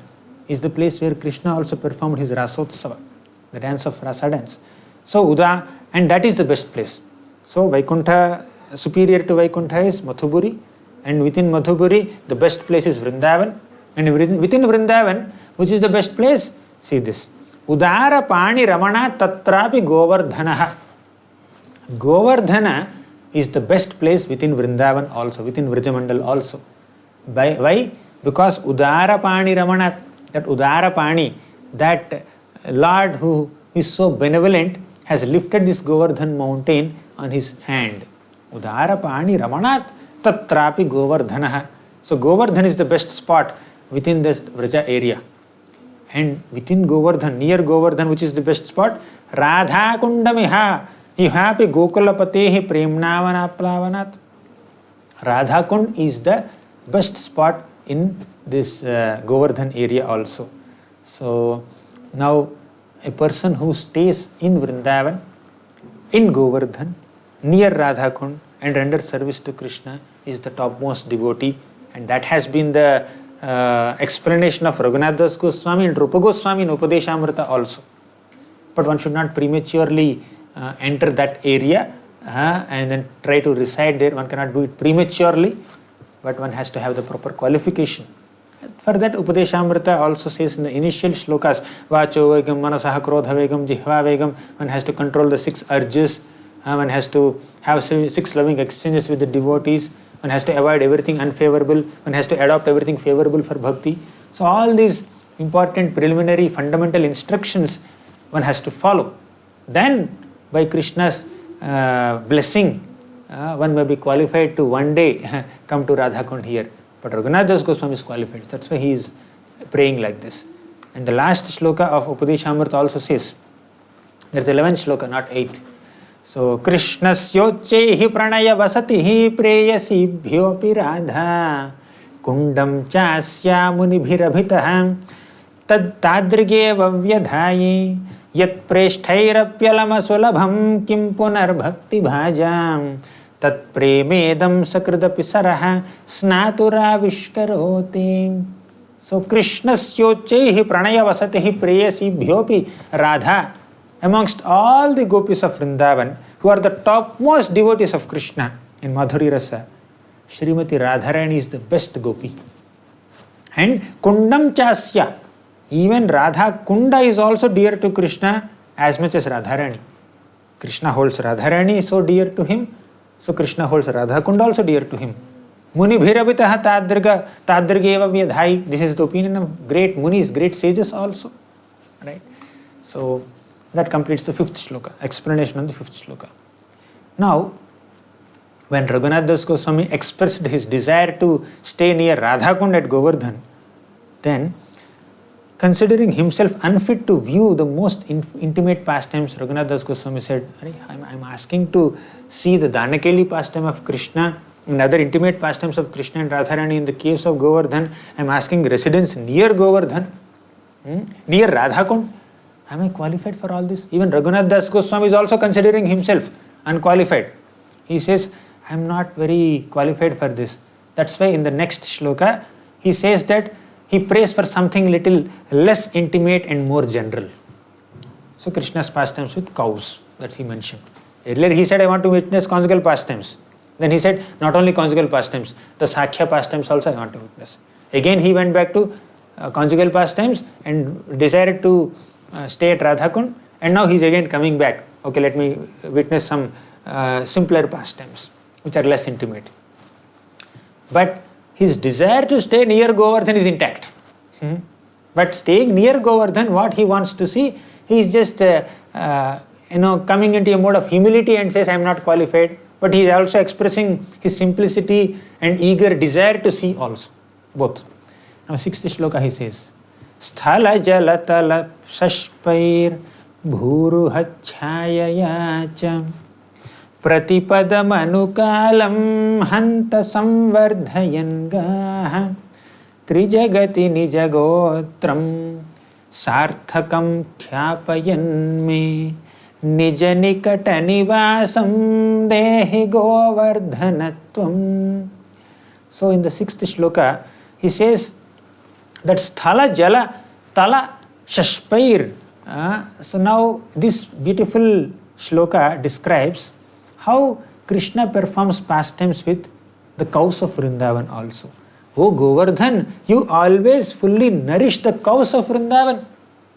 is the place where Krishna also performed his Rasotsava, the dance of Rasa dance. So Uda, and that is the best place. So Vaikuntha, superior to Vaikuntha is Madhupuri, and within Madhupuri the best place is Vrindavan, and within Vrindavan, which is the best place? See this. Udara Pani Ramana Tatrapi Govardhana. Govardhana is the best place within Vrindavan also, within Vrajamandal also. Why? Because Udara Pani Ramana, that Udara Pani, that Lord who is so benevolent has lifted this Govardhan mountain on his hand. Udara Pani Ramanat Tatrapi Govardhanaha. So Govardhan is the best spot within this Vraja area. And within Govardhan, near Govardhan, which is the best spot, Radhakundamiha Ihapi Gokulapatehi Premnavanaplavanat. Radhakund is the best spot in this Govardhan area also. So now a person who stays in Vrindavan, in Govardhan, near Radhakund and renders service to Krishna is the topmost devotee, and that has been the explanation of Raghunatha Das Goswami and Rupa Goswami in Upadeshamrita also. But one should not prematurely enter that area and then try to reside there. One cannot do it prematurely, but one has to have the proper qualification. For that, Upadeshamrita also says in the initial shlokas, Vacho Vegam, Manasaha Krodha Vegam, Jihva Vegam, one has to control the 6 urges, one has to have 6 loving exchanges with the devotees, one has to avoid everything unfavorable, one has to adopt everything favorable for bhakti. So all these important preliminary fundamental instructions one has to follow. Then by Krishna's blessing, one may be qualified to one day come to Radhakund here. But Raghunatha Das Goswami is qualified. That's why he is praying like this. And the last shloka of Upadeshamrita also says, there's 11th shloka, not 8th. So, Krishnasyochehi pranaya vasatihi preyasibhyopi radha kundam chasya munibhirabhitaham tad tadrigeva vyadhayi yat preshtairapyalama sulabham kim punar bhakti bhajam tat premedam sakradapi saraha snatura vishkaroti. So, Krishnasyochehi pranaya vasatihi preyasibhyopi radha. Amongst all the gopis of Vrindavan, who are the topmost devotees of Krishna in Madhuri Rasa, Srimati Radharani is the best gopi. And Kundam Chasya, even Radha Kunda is also dear to Krishna as much as Radharani. Krishna holds Radharani so dear to him, So Krishna holds Radhakund also dear to him. Muni bhirabitaha tadrigeva vyadhai. This is the opinion of great munis, great sages also. Right? So that completes the 5th shloka, explanation on the 5th shloka. Now, when Raghunatha Das Goswami expressed his desire to stay near Radhakund at Govardhan, then, considering himself unfit to view the most intimate pastimes, Raghunatha Das Goswami said, I'm asking to see the Danakeli pastime of Krishna and other intimate pastimes of Krishna and Radharani in the caves of Govardhan. I'm asking residence near Govardhan, near Radhakund. Am I qualified for all this? Even Raghunatha Das Goswami is also considering himself unqualified. He says, I'm not very qualified for this. That's why in the next shloka, he says that he prays for something little less intimate and more general. So Krishna's pastimes with cows, that he mentioned. Earlier he said, I want to witness conjugal pastimes. Then he said, not only conjugal pastimes, the Sakhya pastimes also I want to witness. Again he went back to conjugal pastimes and decided to stay at Radhakund, and now he's again coming back. Okay, let me witness some simpler pastimes, which are less intimate. But his desire to stay near Govardhan is intact. But staying near Govardhan, what he wants to see, he is just coming into a mode of humility and says, I am not qualified. But he is also expressing his simplicity and eager desire to see also, both. Now 6th shloka he says, Sthala jalatala shashpair bhuruhachayaya Pratipadam anukalam hanta samvardhayan gaha Trijagati nijagotram sarthakam khyapayan me Nijanikata nivasam dehi govardhanatvam. So in the 6th shloka, he says that sthala jala tala shashpair. So now this beautiful shloka describes how Krishna performs pastimes with the cows of Vrindavan also. Oh Govardhan, you always fully nourish the cows of Vrindavan,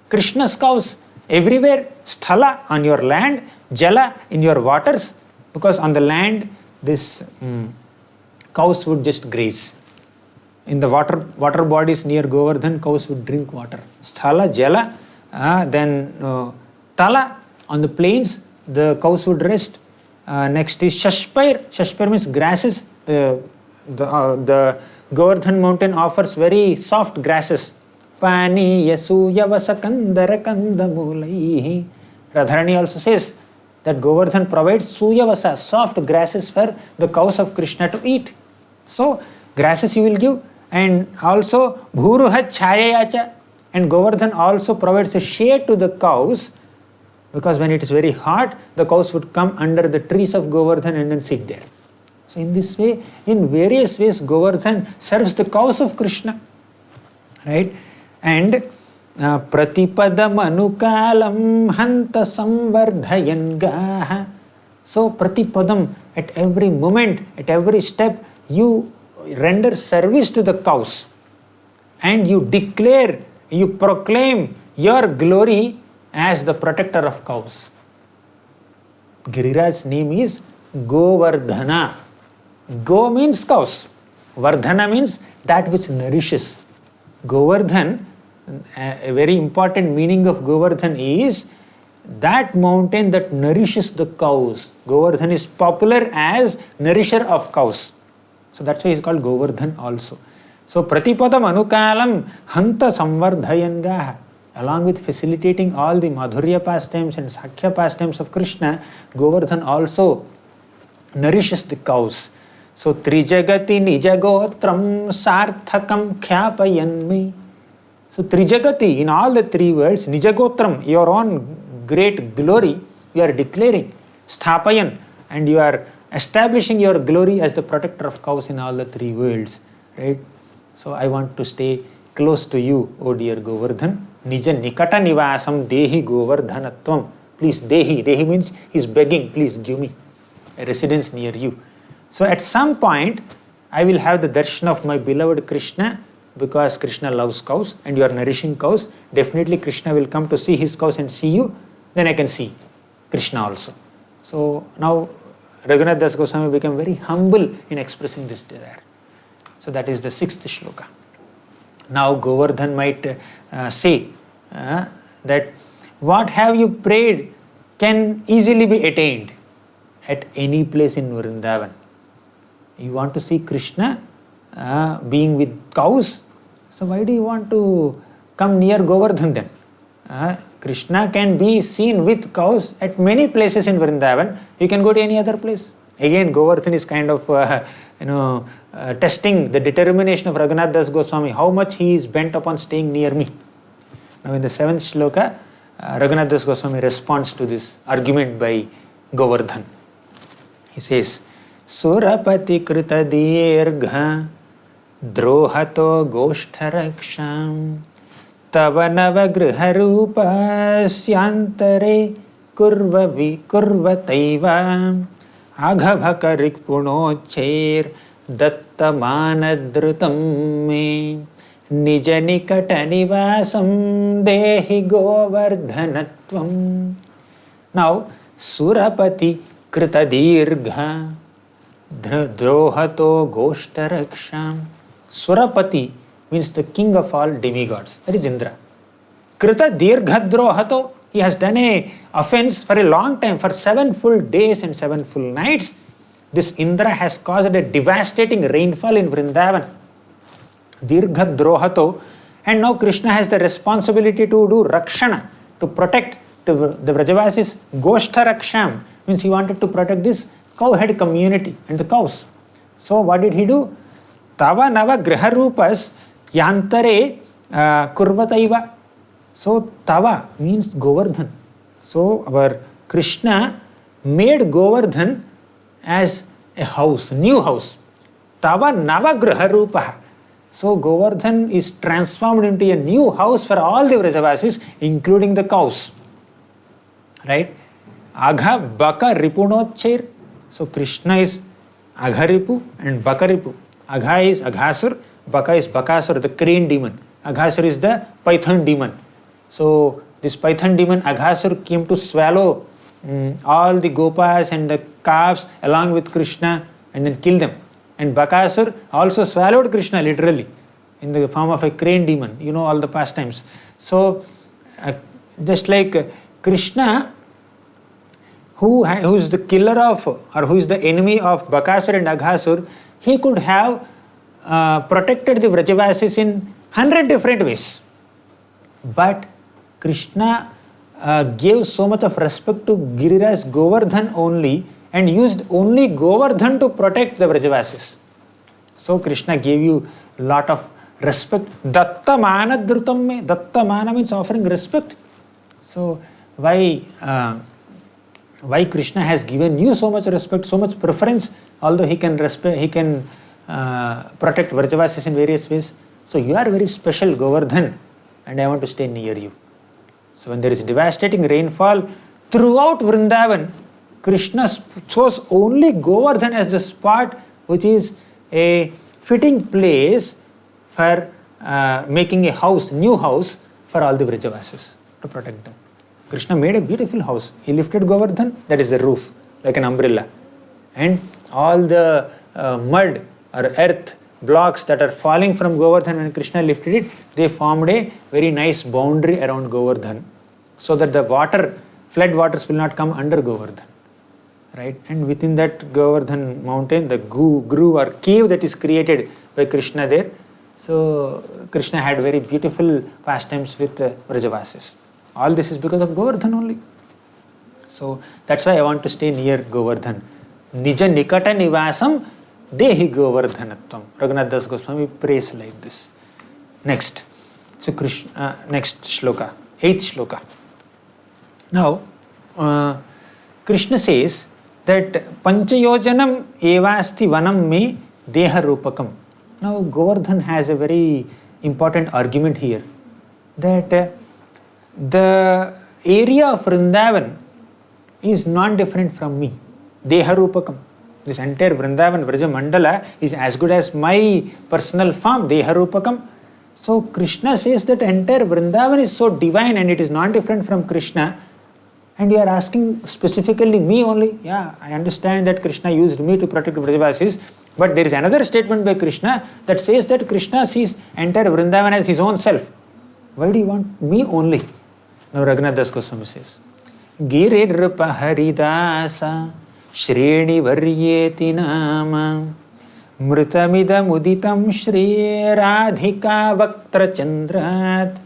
Krishna's cows. Everywhere, sthala on your land, jala in your waters, because on the land this cows would just graze. In the water bodies near Govardhan, cows would drink water. Sthala, jala, then tala on the plains, the cows would rest. Next is shashpair. Shashpair means grasses. The Govardhan mountain offers very soft grasses. Pani yasu yavasakandara kandamulaihi. Radharani also says that Govardhan provides suyavasa, soft grasses for the cows of Krishna to eat. So grasses you will give, and also bhuruha chayayacha, and Govardhan also provides a shade to the cows, because when it is very hot, the cows would come under the trees of Govardhan and then sit there. So in this way, in various ways, Govardhan serves the cows of Krishna, right? And pratipadam anukalam hanta samvardhayan gaha. So pratipadam, at every moment, at every step, you render service to the cows, and you declare, you proclaim your glory as the protector of cows. Giriraj's name is Govardhana. Go means cows. Vardhana means that which nourishes. Govardhan, a very important meaning of Govardhan is that mountain that nourishes the cows. Govardhan is popular as nourisher of cows. So that's why it's called Govardhan also. So Pratipadam Anukalam Hanta Samvardhayangaha. Along with facilitating all the Madhurya pastimes and Sakhya pastimes of Krishna, Govardhan also nourishes the cows. So Trijagati Nijagotram Sarthakam Khyapayanmi. So Trijagati, in all the three words, Nijagotram, your own great glory, you are declaring, Sthapayan, and you are establishing your glory as the protector of cows in all the three worlds. Right? So I want to stay close to you, O dear Govardhan. Nija Nikata Nivasam Dehi Govardhanatvam. Please, Dehi. Dehi means he is begging, please give me a residence near you. So at some point, I will have the darshan of my beloved Krishna, because Krishna loves cows and you are nourishing cows. Definitely Krishna will come to see his cows and see you. Then I can see Krishna also. So now Raghunath Das Goswami became very humble in expressing this desire. So that is the 6th shloka. Now Govardhan might say that what have you prayed can easily be attained at any place in Vrindavan. You want to see Krishna being with cows, so why do you want to come near Govardhan then? Krishna can be seen with cows at many places in Vrindavan. You can go to any other place. Again, Govardhan is kind of testing the determination of Raghunath Das Goswami, how much he is bent upon staying near me. Now in the 7th shloka, Raghunath Das Goswami responds to this argument by Govardhan. He says, Surapati krita dirgha drohato goshtharaksham tava navagriha rupasyantare kurvataiva aghabhakarik punocher dattamanadrutam me nijanikata nivasam dehi govardhanatvam. Now, Surapati krita dirgha drohato goshtaraksham. Surapati means the king of all demigods. That is Indra. Krita dirgha drohato. He has done a offense for a long time, for 7 full days and 7 full nights. This Indra has caused a devastating rainfall in Vrindavan. Dirgha drohato. And now Krishna has the responsibility to do rakshana, to protect the Vrajavasis. Goshtha raksham means he wanted to protect this cowherd community and the cows. So what did he do? Tava nava griharupas yantare kurvataiva. So Tava means Govardhan. So our Krishna made Govardhan as a house, new house. Tava nava griharupaha. So Govardhan is transformed into a new house for all the Vrajavasis, including the cows. Right? Agha baka ripunocher. So Krishna is Agharipu and Bakaripu. Agha is Aghasur, Baka is Bakasur, the crane demon. Aghasur is the python demon. So this python demon Aghasur came to swallow all the gopas and the calves along with Krishna and then kill them. And Bakasur also swallowed Krishna literally in the form of a crane demon. You know all the pastimes. So just like Krishna, who is the killer of, or who is the enemy of Bakasur and Aghasur, he could have protected the Vrajavasis in 100 different ways. But Krishna gave so much of respect to Giriraj Govardhan only and used only Govardhan to protect the Vrajavasis. So Krishna gave you a lot of respect. Datta mana dhrutam me. Datta mana means offering respect. So why Krishna has given you so much respect, so much preference, although he can protect Vrajavasis in various ways. So you are very special, Govardhan, and I want to stay near you. So when there is devastating rainfall throughout Vrindavan, Krishna chose only Govardhan as the spot which is a fitting place for making a house, new house for all the Vrajavasis to protect them. Krishna made a beautiful house. He lifted Govardhan, that is the roof, like an umbrella. And all the mud or earth blocks that are falling from Govardhan, when Krishna lifted it, they formed a very nice boundary around Govardhan so that the flood waters will not come under Govardhan. Right? And within that Govardhan mountain, the groove or cave that is created by Krishna there, so Krishna had very beautiful pastimes with Vrajavasis. All this is because of Govardhan only. So that's why I want to stay near Govardhan. Nija nikata nivasam dehi govardhanatvam. Raghunath Das Goswami prays like this. Next. So Krishna, next shloka, 8th shloka. Now, Krishna says that Panchayojanam evasti vanam me deha rupakam. Now Govardhan has a very important argument here, that the area of Vrindavan is non-different from me. Deha rupakam. This entire Vrindavan Vraja Mandala is as good as my personal form, Deha rupakam. So Krishna says that entire Vrindavan is so divine and it is non-different from Krishna. And you are asking specifically me only. Yeah, I understand that Krishna used me to protect Vrajavasis, but there is another statement by Krishna that says that Krishna sees entire Vrindavan as his own self. Why do you want me only? Now Raghunatha Goswami says, Girirpa Haridasa Shreni Varyeti Nama Mritamida Muditam Shri Radhika Vaktra Chandrat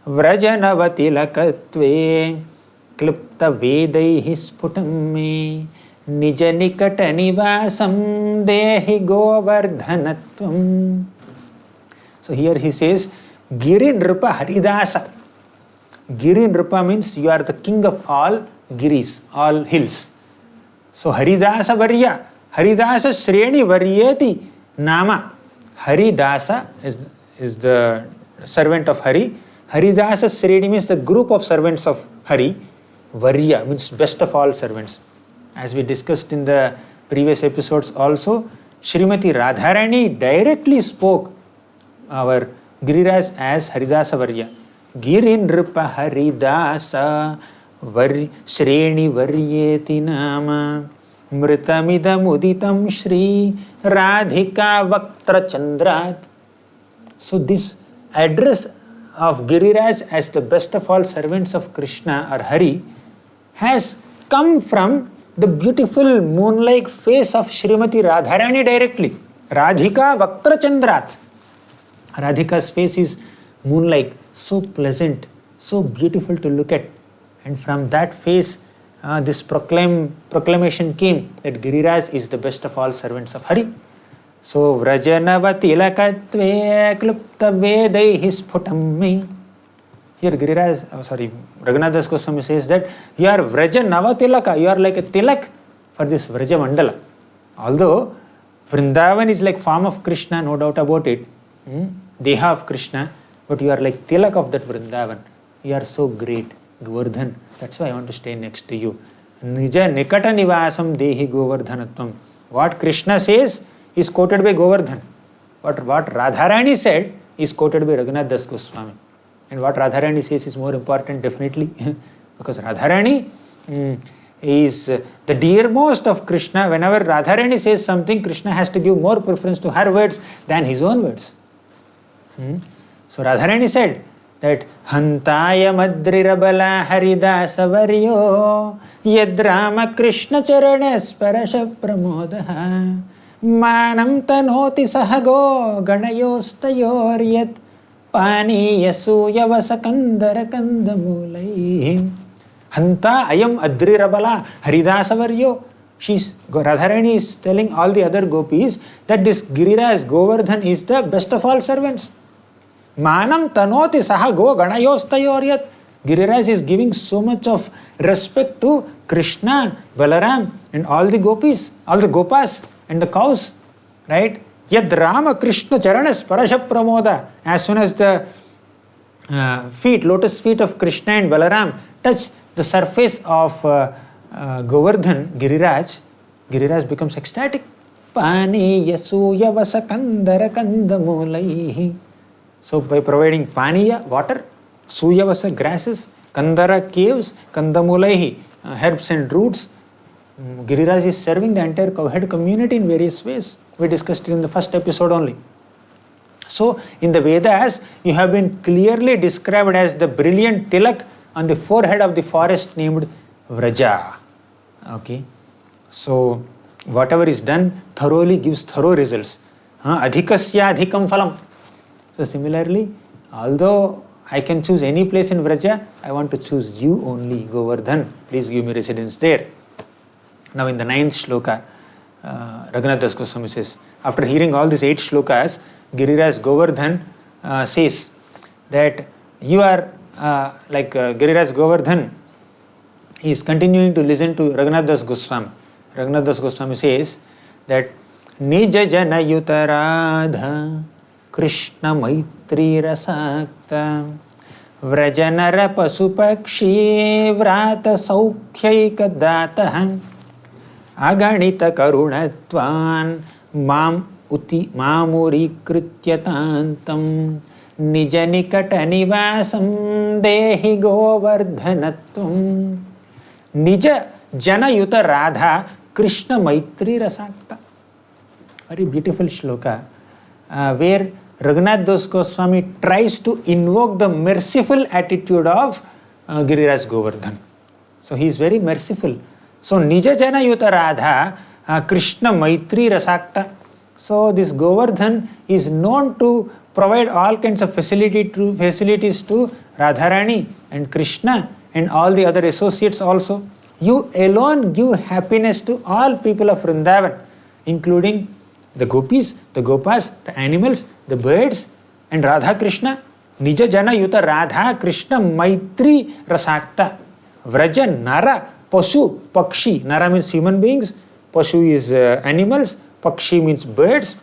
Vrajanavati Lakatve Klipta Vedaihi Sputam Me Nija Nikata Nivasam Dehi Govardhanatvam. So here he says, Giri Nripa Haridasa. Giri Nripa means you are the king of all giris, all hills. So Haridasa Varya, Haridasa Shreni Varyeti Nama. Haridasa is the servant of Hari. Haridasa Shreni means the group of servants of Hari. Varya means best of all servants. As we discussed in the previous episodes also, Srimati Radharani directly spoke our Giriraj as Haridasa Varya. Girin Nripa Haridasa Shreni Varyeti Nama Mritamida Muditam Shri Radhika Vaktra Chandrat. So this address of Giriraj as the best of all servants of Krishna or Hari has come from the beautiful moon-like face of Srimati Radharani directly. Radhika Vaktra Chandrat. Radhika's face is moon-like, so pleasant, so beautiful to look at. And from that face, this proclamation came that Giriraj is the best of all servants of Hari. So, Vrajanavati Lakatve Klupta Vedaihi Sputam Me. Here Raghunatha Goswami says that you are Vrajanavatilaka, you are like a tilak for this Vraja Mandala. Although Vrindavan is like form of Krishna, no doubt about it, Deha of Krishna, but you are like tilak of that Vrindavan. You are so great, Govardhan. That's why I want to stay next to you. Nija Nikata Nivasam Dehi Govardhanatvam. What Krishna says is quoted by Govardhan. What Radharani said is quoted by Raghunatha Goswami. And what Radharani says is more important definitely because Radharani is the dearmost of Krishna. Whenever Radharani says something, Krishna has to give more preference to her words than his own words. So Radharani said that Hantaya Madrirabala Haridasa Varyo Yadrama Krishna Charanas Parasha Pramodaha Manam Tanoti Sahago Ganayostayor Yat Pani Yasuya Vasakandara Kandamulai. Hanta Ayam Adrirabala Haridasa Varyo. Radharani is telling all the other gopis that this Giriraj Govardhan is the best of all servants. Manam tanoti saha go ganayostayoryat. Giriraj is giving so much of respect to Krishna, Balaram and all the gopis, all the gopas and the cows. Right? Yad Rama Krishna Charanas Parasha Pramoda. As soon as the lotus feet of Krishna and Balaram touch the surface of Govardhan, Giriraj becomes ecstatic. Pani Yasuya Vasakandara Kandamulai. So by providing Paniya, water, Suyavasa, grasses, Kandara, caves, Kandamulaihi, herbs and roots, Giriraj is serving the entire Cowherd community in various ways. We discussed it in the first episode only. So in the Vedas, you have been clearly described as the brilliant tilak on the forehead of the forest named Vraja. Okay. So whatever is done thoroughly gives thorough results. Adhikasya adhikam phalam. So similarly, although I can choose any place in Vraja, I want to choose you only, Govardhan. Please give me residence there. Now in the 9th shloka, Raghunatha Goswami says, after hearing all these 8 shlokas, Giriraj Govardhan says that you are like Giriraj Govardhan. He is continuing to listen to Raghunatha Goswami. Raghunatha Goswami says that Nija Jana Yutarada Krishna Maitri Rasakta Vrajanara Pasupakshi Vrata Saukhyayika Datahan Aganita Karunatvan Mamuri Krityatantam Nijanikata Nivasam Dehi Govardhanatvam. Nija Jana Yuta Radha Krishna Maitri Rasakta. Very beautiful shloka where Raghunath Das Goswami tries to invoke the merciful attitude of Giriraj Govardhan. So he is very merciful. So Nija Jana Yuta Radha Krishna Maitri Rasakta. So this Govardhan is known to provide all kinds of facilities to Radharani and Krishna and all the other associates also. You alone give happiness to all people of Vrindavan, including the gopis, the gopas, the animals, the birds, and Radha Krishna. Nija Jana Yuta Radha Krishna Maitri Rasakta. Vraja Nara Pashu Pakshi. Nara means human beings, Pashu is animals, Pakshi means birds.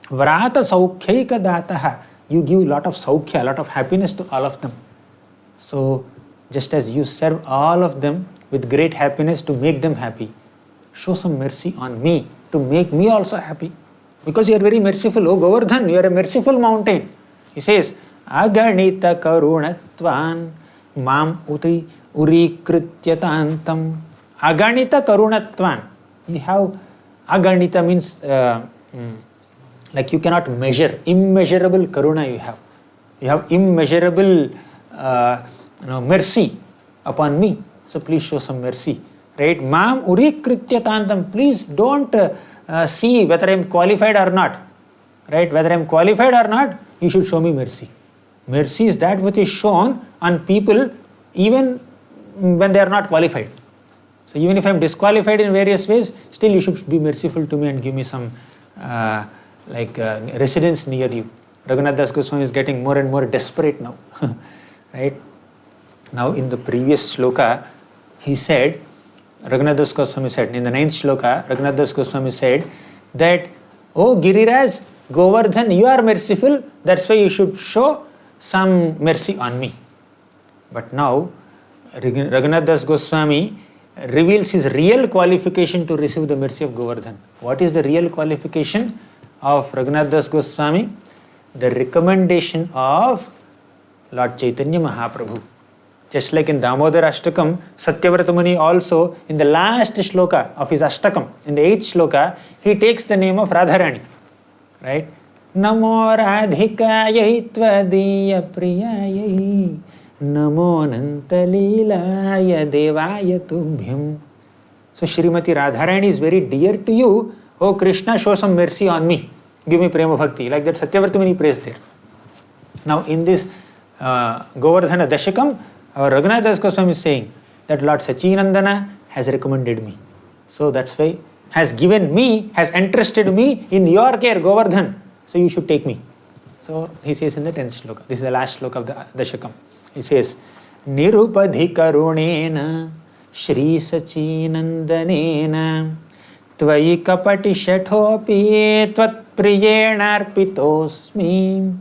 Vrata Saukhyaka Dataha. You give a lot of Saukhya, a lot of happiness to all of them. So, just as you serve all of them with great happiness to make them happy, show some mercy on me to make me also happy. Because you are very merciful. Oh Govardhan, you are a merciful mountain. He says, Aganita Karunatvan Mam Uti Uri Krityatantam. Aganita Karunatvan. You have Aganita means like you cannot measure. Immeasurable Karuna you have. You have immeasurable mercy upon me. So please show some mercy. Right? Mam Uri Krityatantam. Please don't see whether I am qualified or not. Right? Whether I am qualified or not, you should show me mercy. Mercy is that which is shown on people even when they are not qualified. So even if I am disqualified in various ways, still you should be merciful to me and give me some residence near you. Raghunath Das Goswami is getting more and more desperate now. Right? Now in the previous shloka, he said, Raghunath Das Goswami said, in the 9th shloka, Raghunath Das Goswami said that, oh Giriraj, Govardhan, you are merciful, that's why you should show some mercy on me. But now, Raghunath Das Goswami reveals his real qualification to receive the mercy of Govardhan. What is the real qualification of Raghunath Das Goswami? The recommendation of Lord Chaitanya Mahaprabhu. Just like in Damodar Ashtakam, Satyavrata Muni also, in the last shloka of his Ashtakam, in the 8th shloka, he takes the name of Radharani. Right? Namo Radhikayai Tvadiya Priyayai Namo Nantalilaya Devaya Tubhyam. So Shrimati Radharani is very dear to you. Oh Krishna, show some mercy on me. Give me Prema Bhakti. Like that Satyavrata Muni prays there. Now in this Govardhana Dasakam, our Raghunath Das Goswami is saying that Lord Sachinandana has recommended me. So that's why has given me, has entrusted me in your care, Govardhan. So you should take me. So he says in the 10th shloka. This is the last shloka of the Dasakam. He says, Nirupadhikarunena Shri Sachinandanena Tvayi kapati shathopi Tvat priyenarpitosmi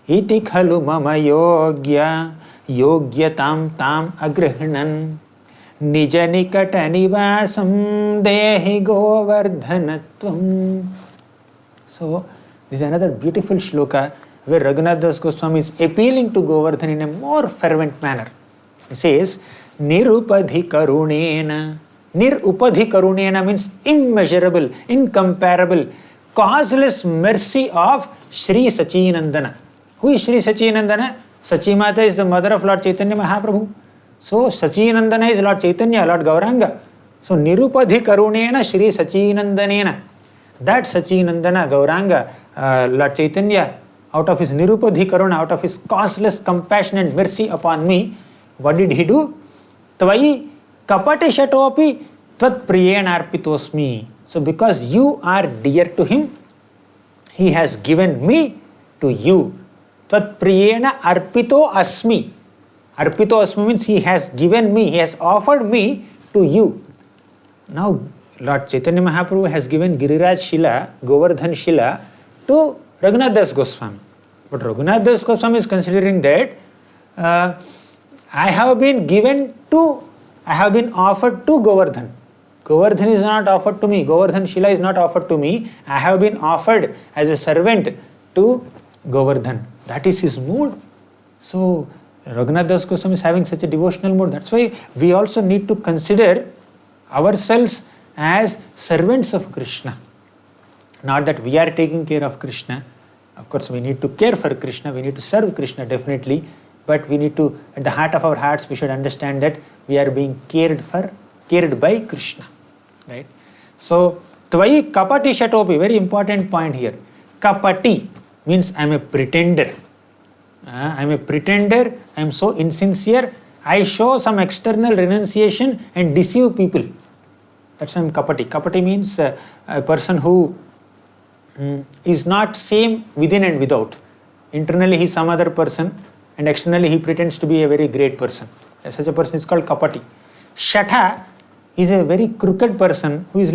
Iti khalu mama yogya Yogyatam tam agrihnan Nija nikata nivasam Dehi govardhanatvam. So, this is another beautiful shloka where Raghunath Das Goswami is appealing to Govardhan in a more fervent manner. He says, Nirupadhikarunena. Nirupadhikarunena means immeasurable, incomparable, causeless mercy of Shri Sachinandana. Who is Shri Sachinandana? Sachimata is the mother of Lord Chaitanya Mahaprabhu. So Sachinandana is Lord Chaitanya, Lord Gauranga. So Nirupadhikarunena Shri Sachinandanena. That Sachinandana, Gauranga, Lord Chaitanya, out of his Nirupadhikaruna, out of his causeless compassion and mercy upon me, what did he do? Tvayi kapate shatopi tvat priyenarpitosmi. So because you are dear to him, he has given me to you. Tvat priyena arpito asmi. Arpito asmi means he has given me, he has offered me to you. Now Lord Chaitanya Mahaprabhu has given Giriraj Shila, Govardhan Shila to Raghunath Das Goswami. But Raghunath Das Goswami is considering that I have been offered to Govardhan. Govardhan is not offered to me. Govardhan Shila is not offered to me. I have been offered as a servant to Govardhan. That is his mood. So Raghunath Das Goswami is having such a devotional mood. That's why we also need to consider ourselves as servants of Krishna. Not that we are taking care of Krishna. Of course, we need to care for Krishna, we need to serve Krishna definitely, but we need to, at the heart of our hearts, we should understand that we are being cared by Krishna. Right? So, Tvai kapati shatopi, very important point here. Kapati means I am a pretender. I am a pretender, I am so insincere, I show some external renunciation and deceive people. That's why I am kapati. Kapati means a person who is not same within and without. Internally he is some other person and externally he pretends to be a very great person. Such a person is called kapati. Shatha is a very crooked person who is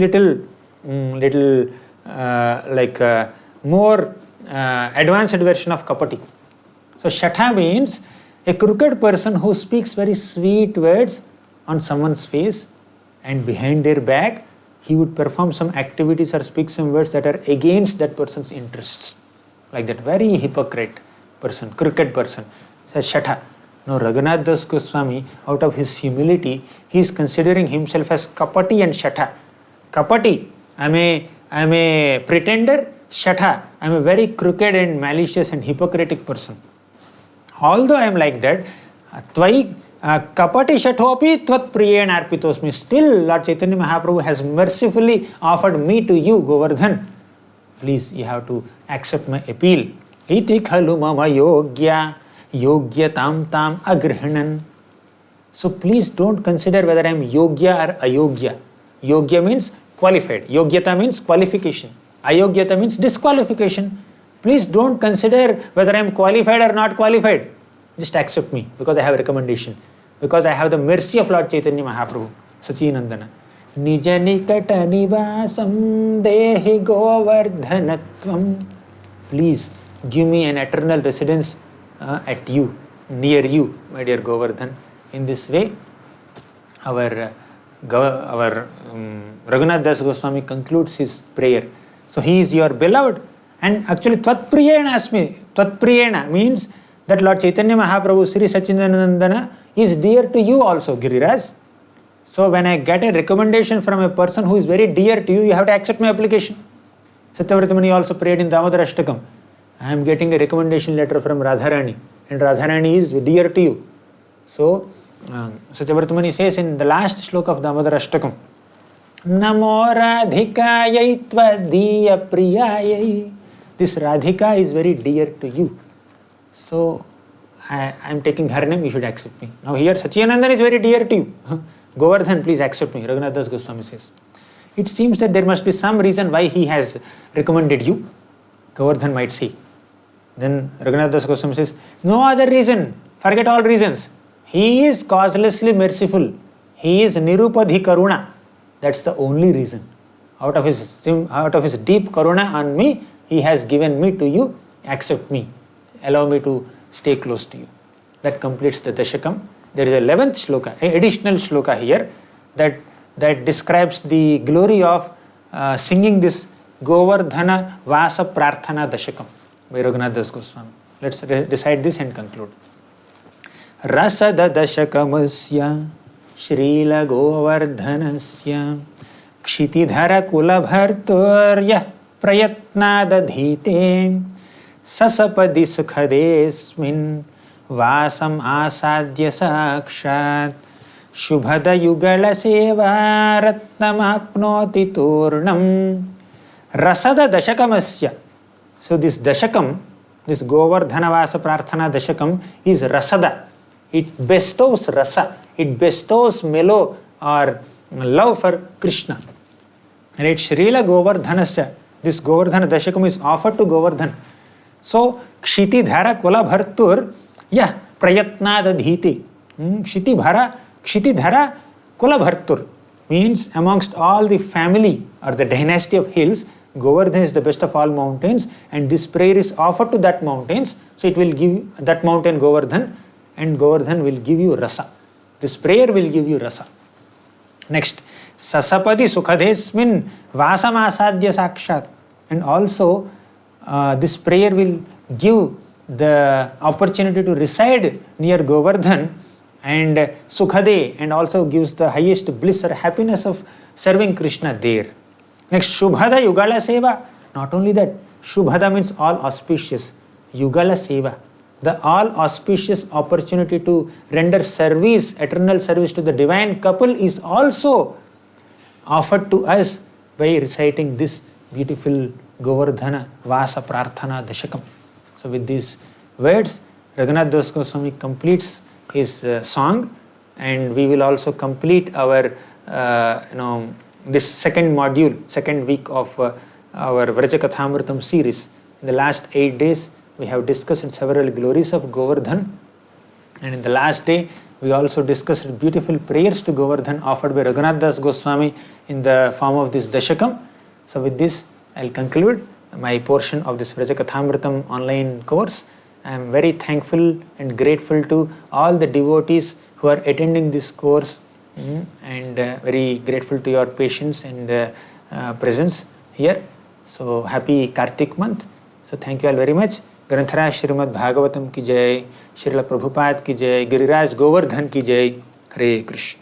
more advanced version of kapati. So Shatha means a crooked person who speaks very sweet words on someone's face and behind their back he would perform some activities or speak some words that are against that person's interests. Like that, very hypocrite person, crooked person. Says Shatha. No, Raghunath Das Goswami, out of his humility, he is considering himself as Kapati and Shatha. Kapati, I am a pretender. Shatha, I am a very crooked and malicious and hypocritic person. Although I am like that, Tvai kapati shatopi tvat priyena arpitosmi. Still, Lord Chaitanya Mahaprabhu has mercifully offered me to you, Govardhan. Please, you have to accept my appeal. Iti khalu mama yogya yogyatam tam agrhanan. So please don't consider whether I am yogya or ayogya. Yogya means qualified. Yogyata means qualification. Ayogyata means disqualification. Please don't consider whether I am qualified or not qualified. Just accept me because I have a recommendation. Because I have the mercy of Lord Chaitanya Mahaprabhu. Sachinandana. Nija nikata nivasam dehi govardhanatvam. Please give me an eternal residence at you, near you, my dear Govardhan. In this way, our Raghunath Das Goswami concludes his prayer. So he is your beloved. And actually, Tvatpriyena asmi. Tvatpriyena means that Lord Chaitanya Mahaprabhu Sri Sachidanandana is dear to you also, Giriraj. So when I get a recommendation from a person who is very dear to you, you have to accept my application. Satyavratamani also prayed in Damodar Ashtakam. I am getting a recommendation letter from Radharani, and Radharani is dear to you. So Satyavratamani says in the last shloka of Damodar Ashtakam, Namo Radhikayai Tvadiya Priyayai. This Radhika is very dear to you. So I am taking her name, you should accept me. Now here Sachidanandan is very dear to you. Govardhan, please accept me, Raghunath Das Goswami says. It seems that there must be some reason why he has recommended you. Govardhan might say. Then Raghunath Das Goswami says, no other reason, forget all reasons. He is causelessly merciful. He is Nirupadhi Karuna. That's the only reason. Out of his deep Karuna on me, he has given me to you. Accept me. Allow me to stay close to you. That completes the Dasakam. There is a 11th shloka, an additional shloka here that describes the glory of singing this Govardhana Vasa Prarthana Dasakam by Raghunath Das Goswami. Let's decide this and conclude. Rasada Dasakamasya Shrila Govardhanasya Kshitidhara Kulabharturya Prayatnadadhite Sasapadi Sukhadesmin Vasam Asadya Sakshat Shubhada Yugala Seva Ratnamapnoti Turnam. Rasada Dashakamasya. So this Dashakam, this Govardhana Vasa Prarthana Dashakam is Rasada. It bestows rasa. It bestows mellow or love for Krishna. Right? Shrila Govardhanasya. This Govardhana Dashakam is offered to Govardhan. So Kshitidhara Kulabhartur Prayatnadadhiti. Kshitidhara Kulabhartur means amongst all the family or the dynasty of hills, Govardhan is the best of all mountains, and this prayer is offered to that mountains. So it will give that mountain Govardhan, and Govardhan will give you rasa. This prayer will give you rasa. Next, Sasapadi Sukhadesmin Vasamasadya Sakshat. And also this prayer will give the opportunity to reside near Govardhan and Sukhade, and also gives the highest bliss or happiness of serving Krishna there. Next, Shubhada Yugala Seva. Not only that, Shubhada means all auspicious. Yugala Seva, the all auspicious opportunity to render service, eternal service to the divine couple is also offered to us by reciting this beautiful Govardhana Vasa Prarthana Dasakam. So with these words, Raghunath Das Goswami completes his song, and we will also complete our this second module, second week of our Vrajakathamritam series. In the last 8 days, we have discussed several glories of Govardhan, and in the last day, we also discussed beautiful prayers to Govardhan offered by Raghunath Das Goswami in the form of this Dasakam. So with this, I'll conclude my portion of this Vrajakathamritam online course. I am very thankful and grateful to all the devotees who are attending this course, and very grateful to your patience and presence here. So happy Kartik month. So thank you all very much. Granthara Srimad Bhagavatam ki jai, Srila Prabhupada ki jai, Giriraj Govardhan ki jai. Hare Krishna.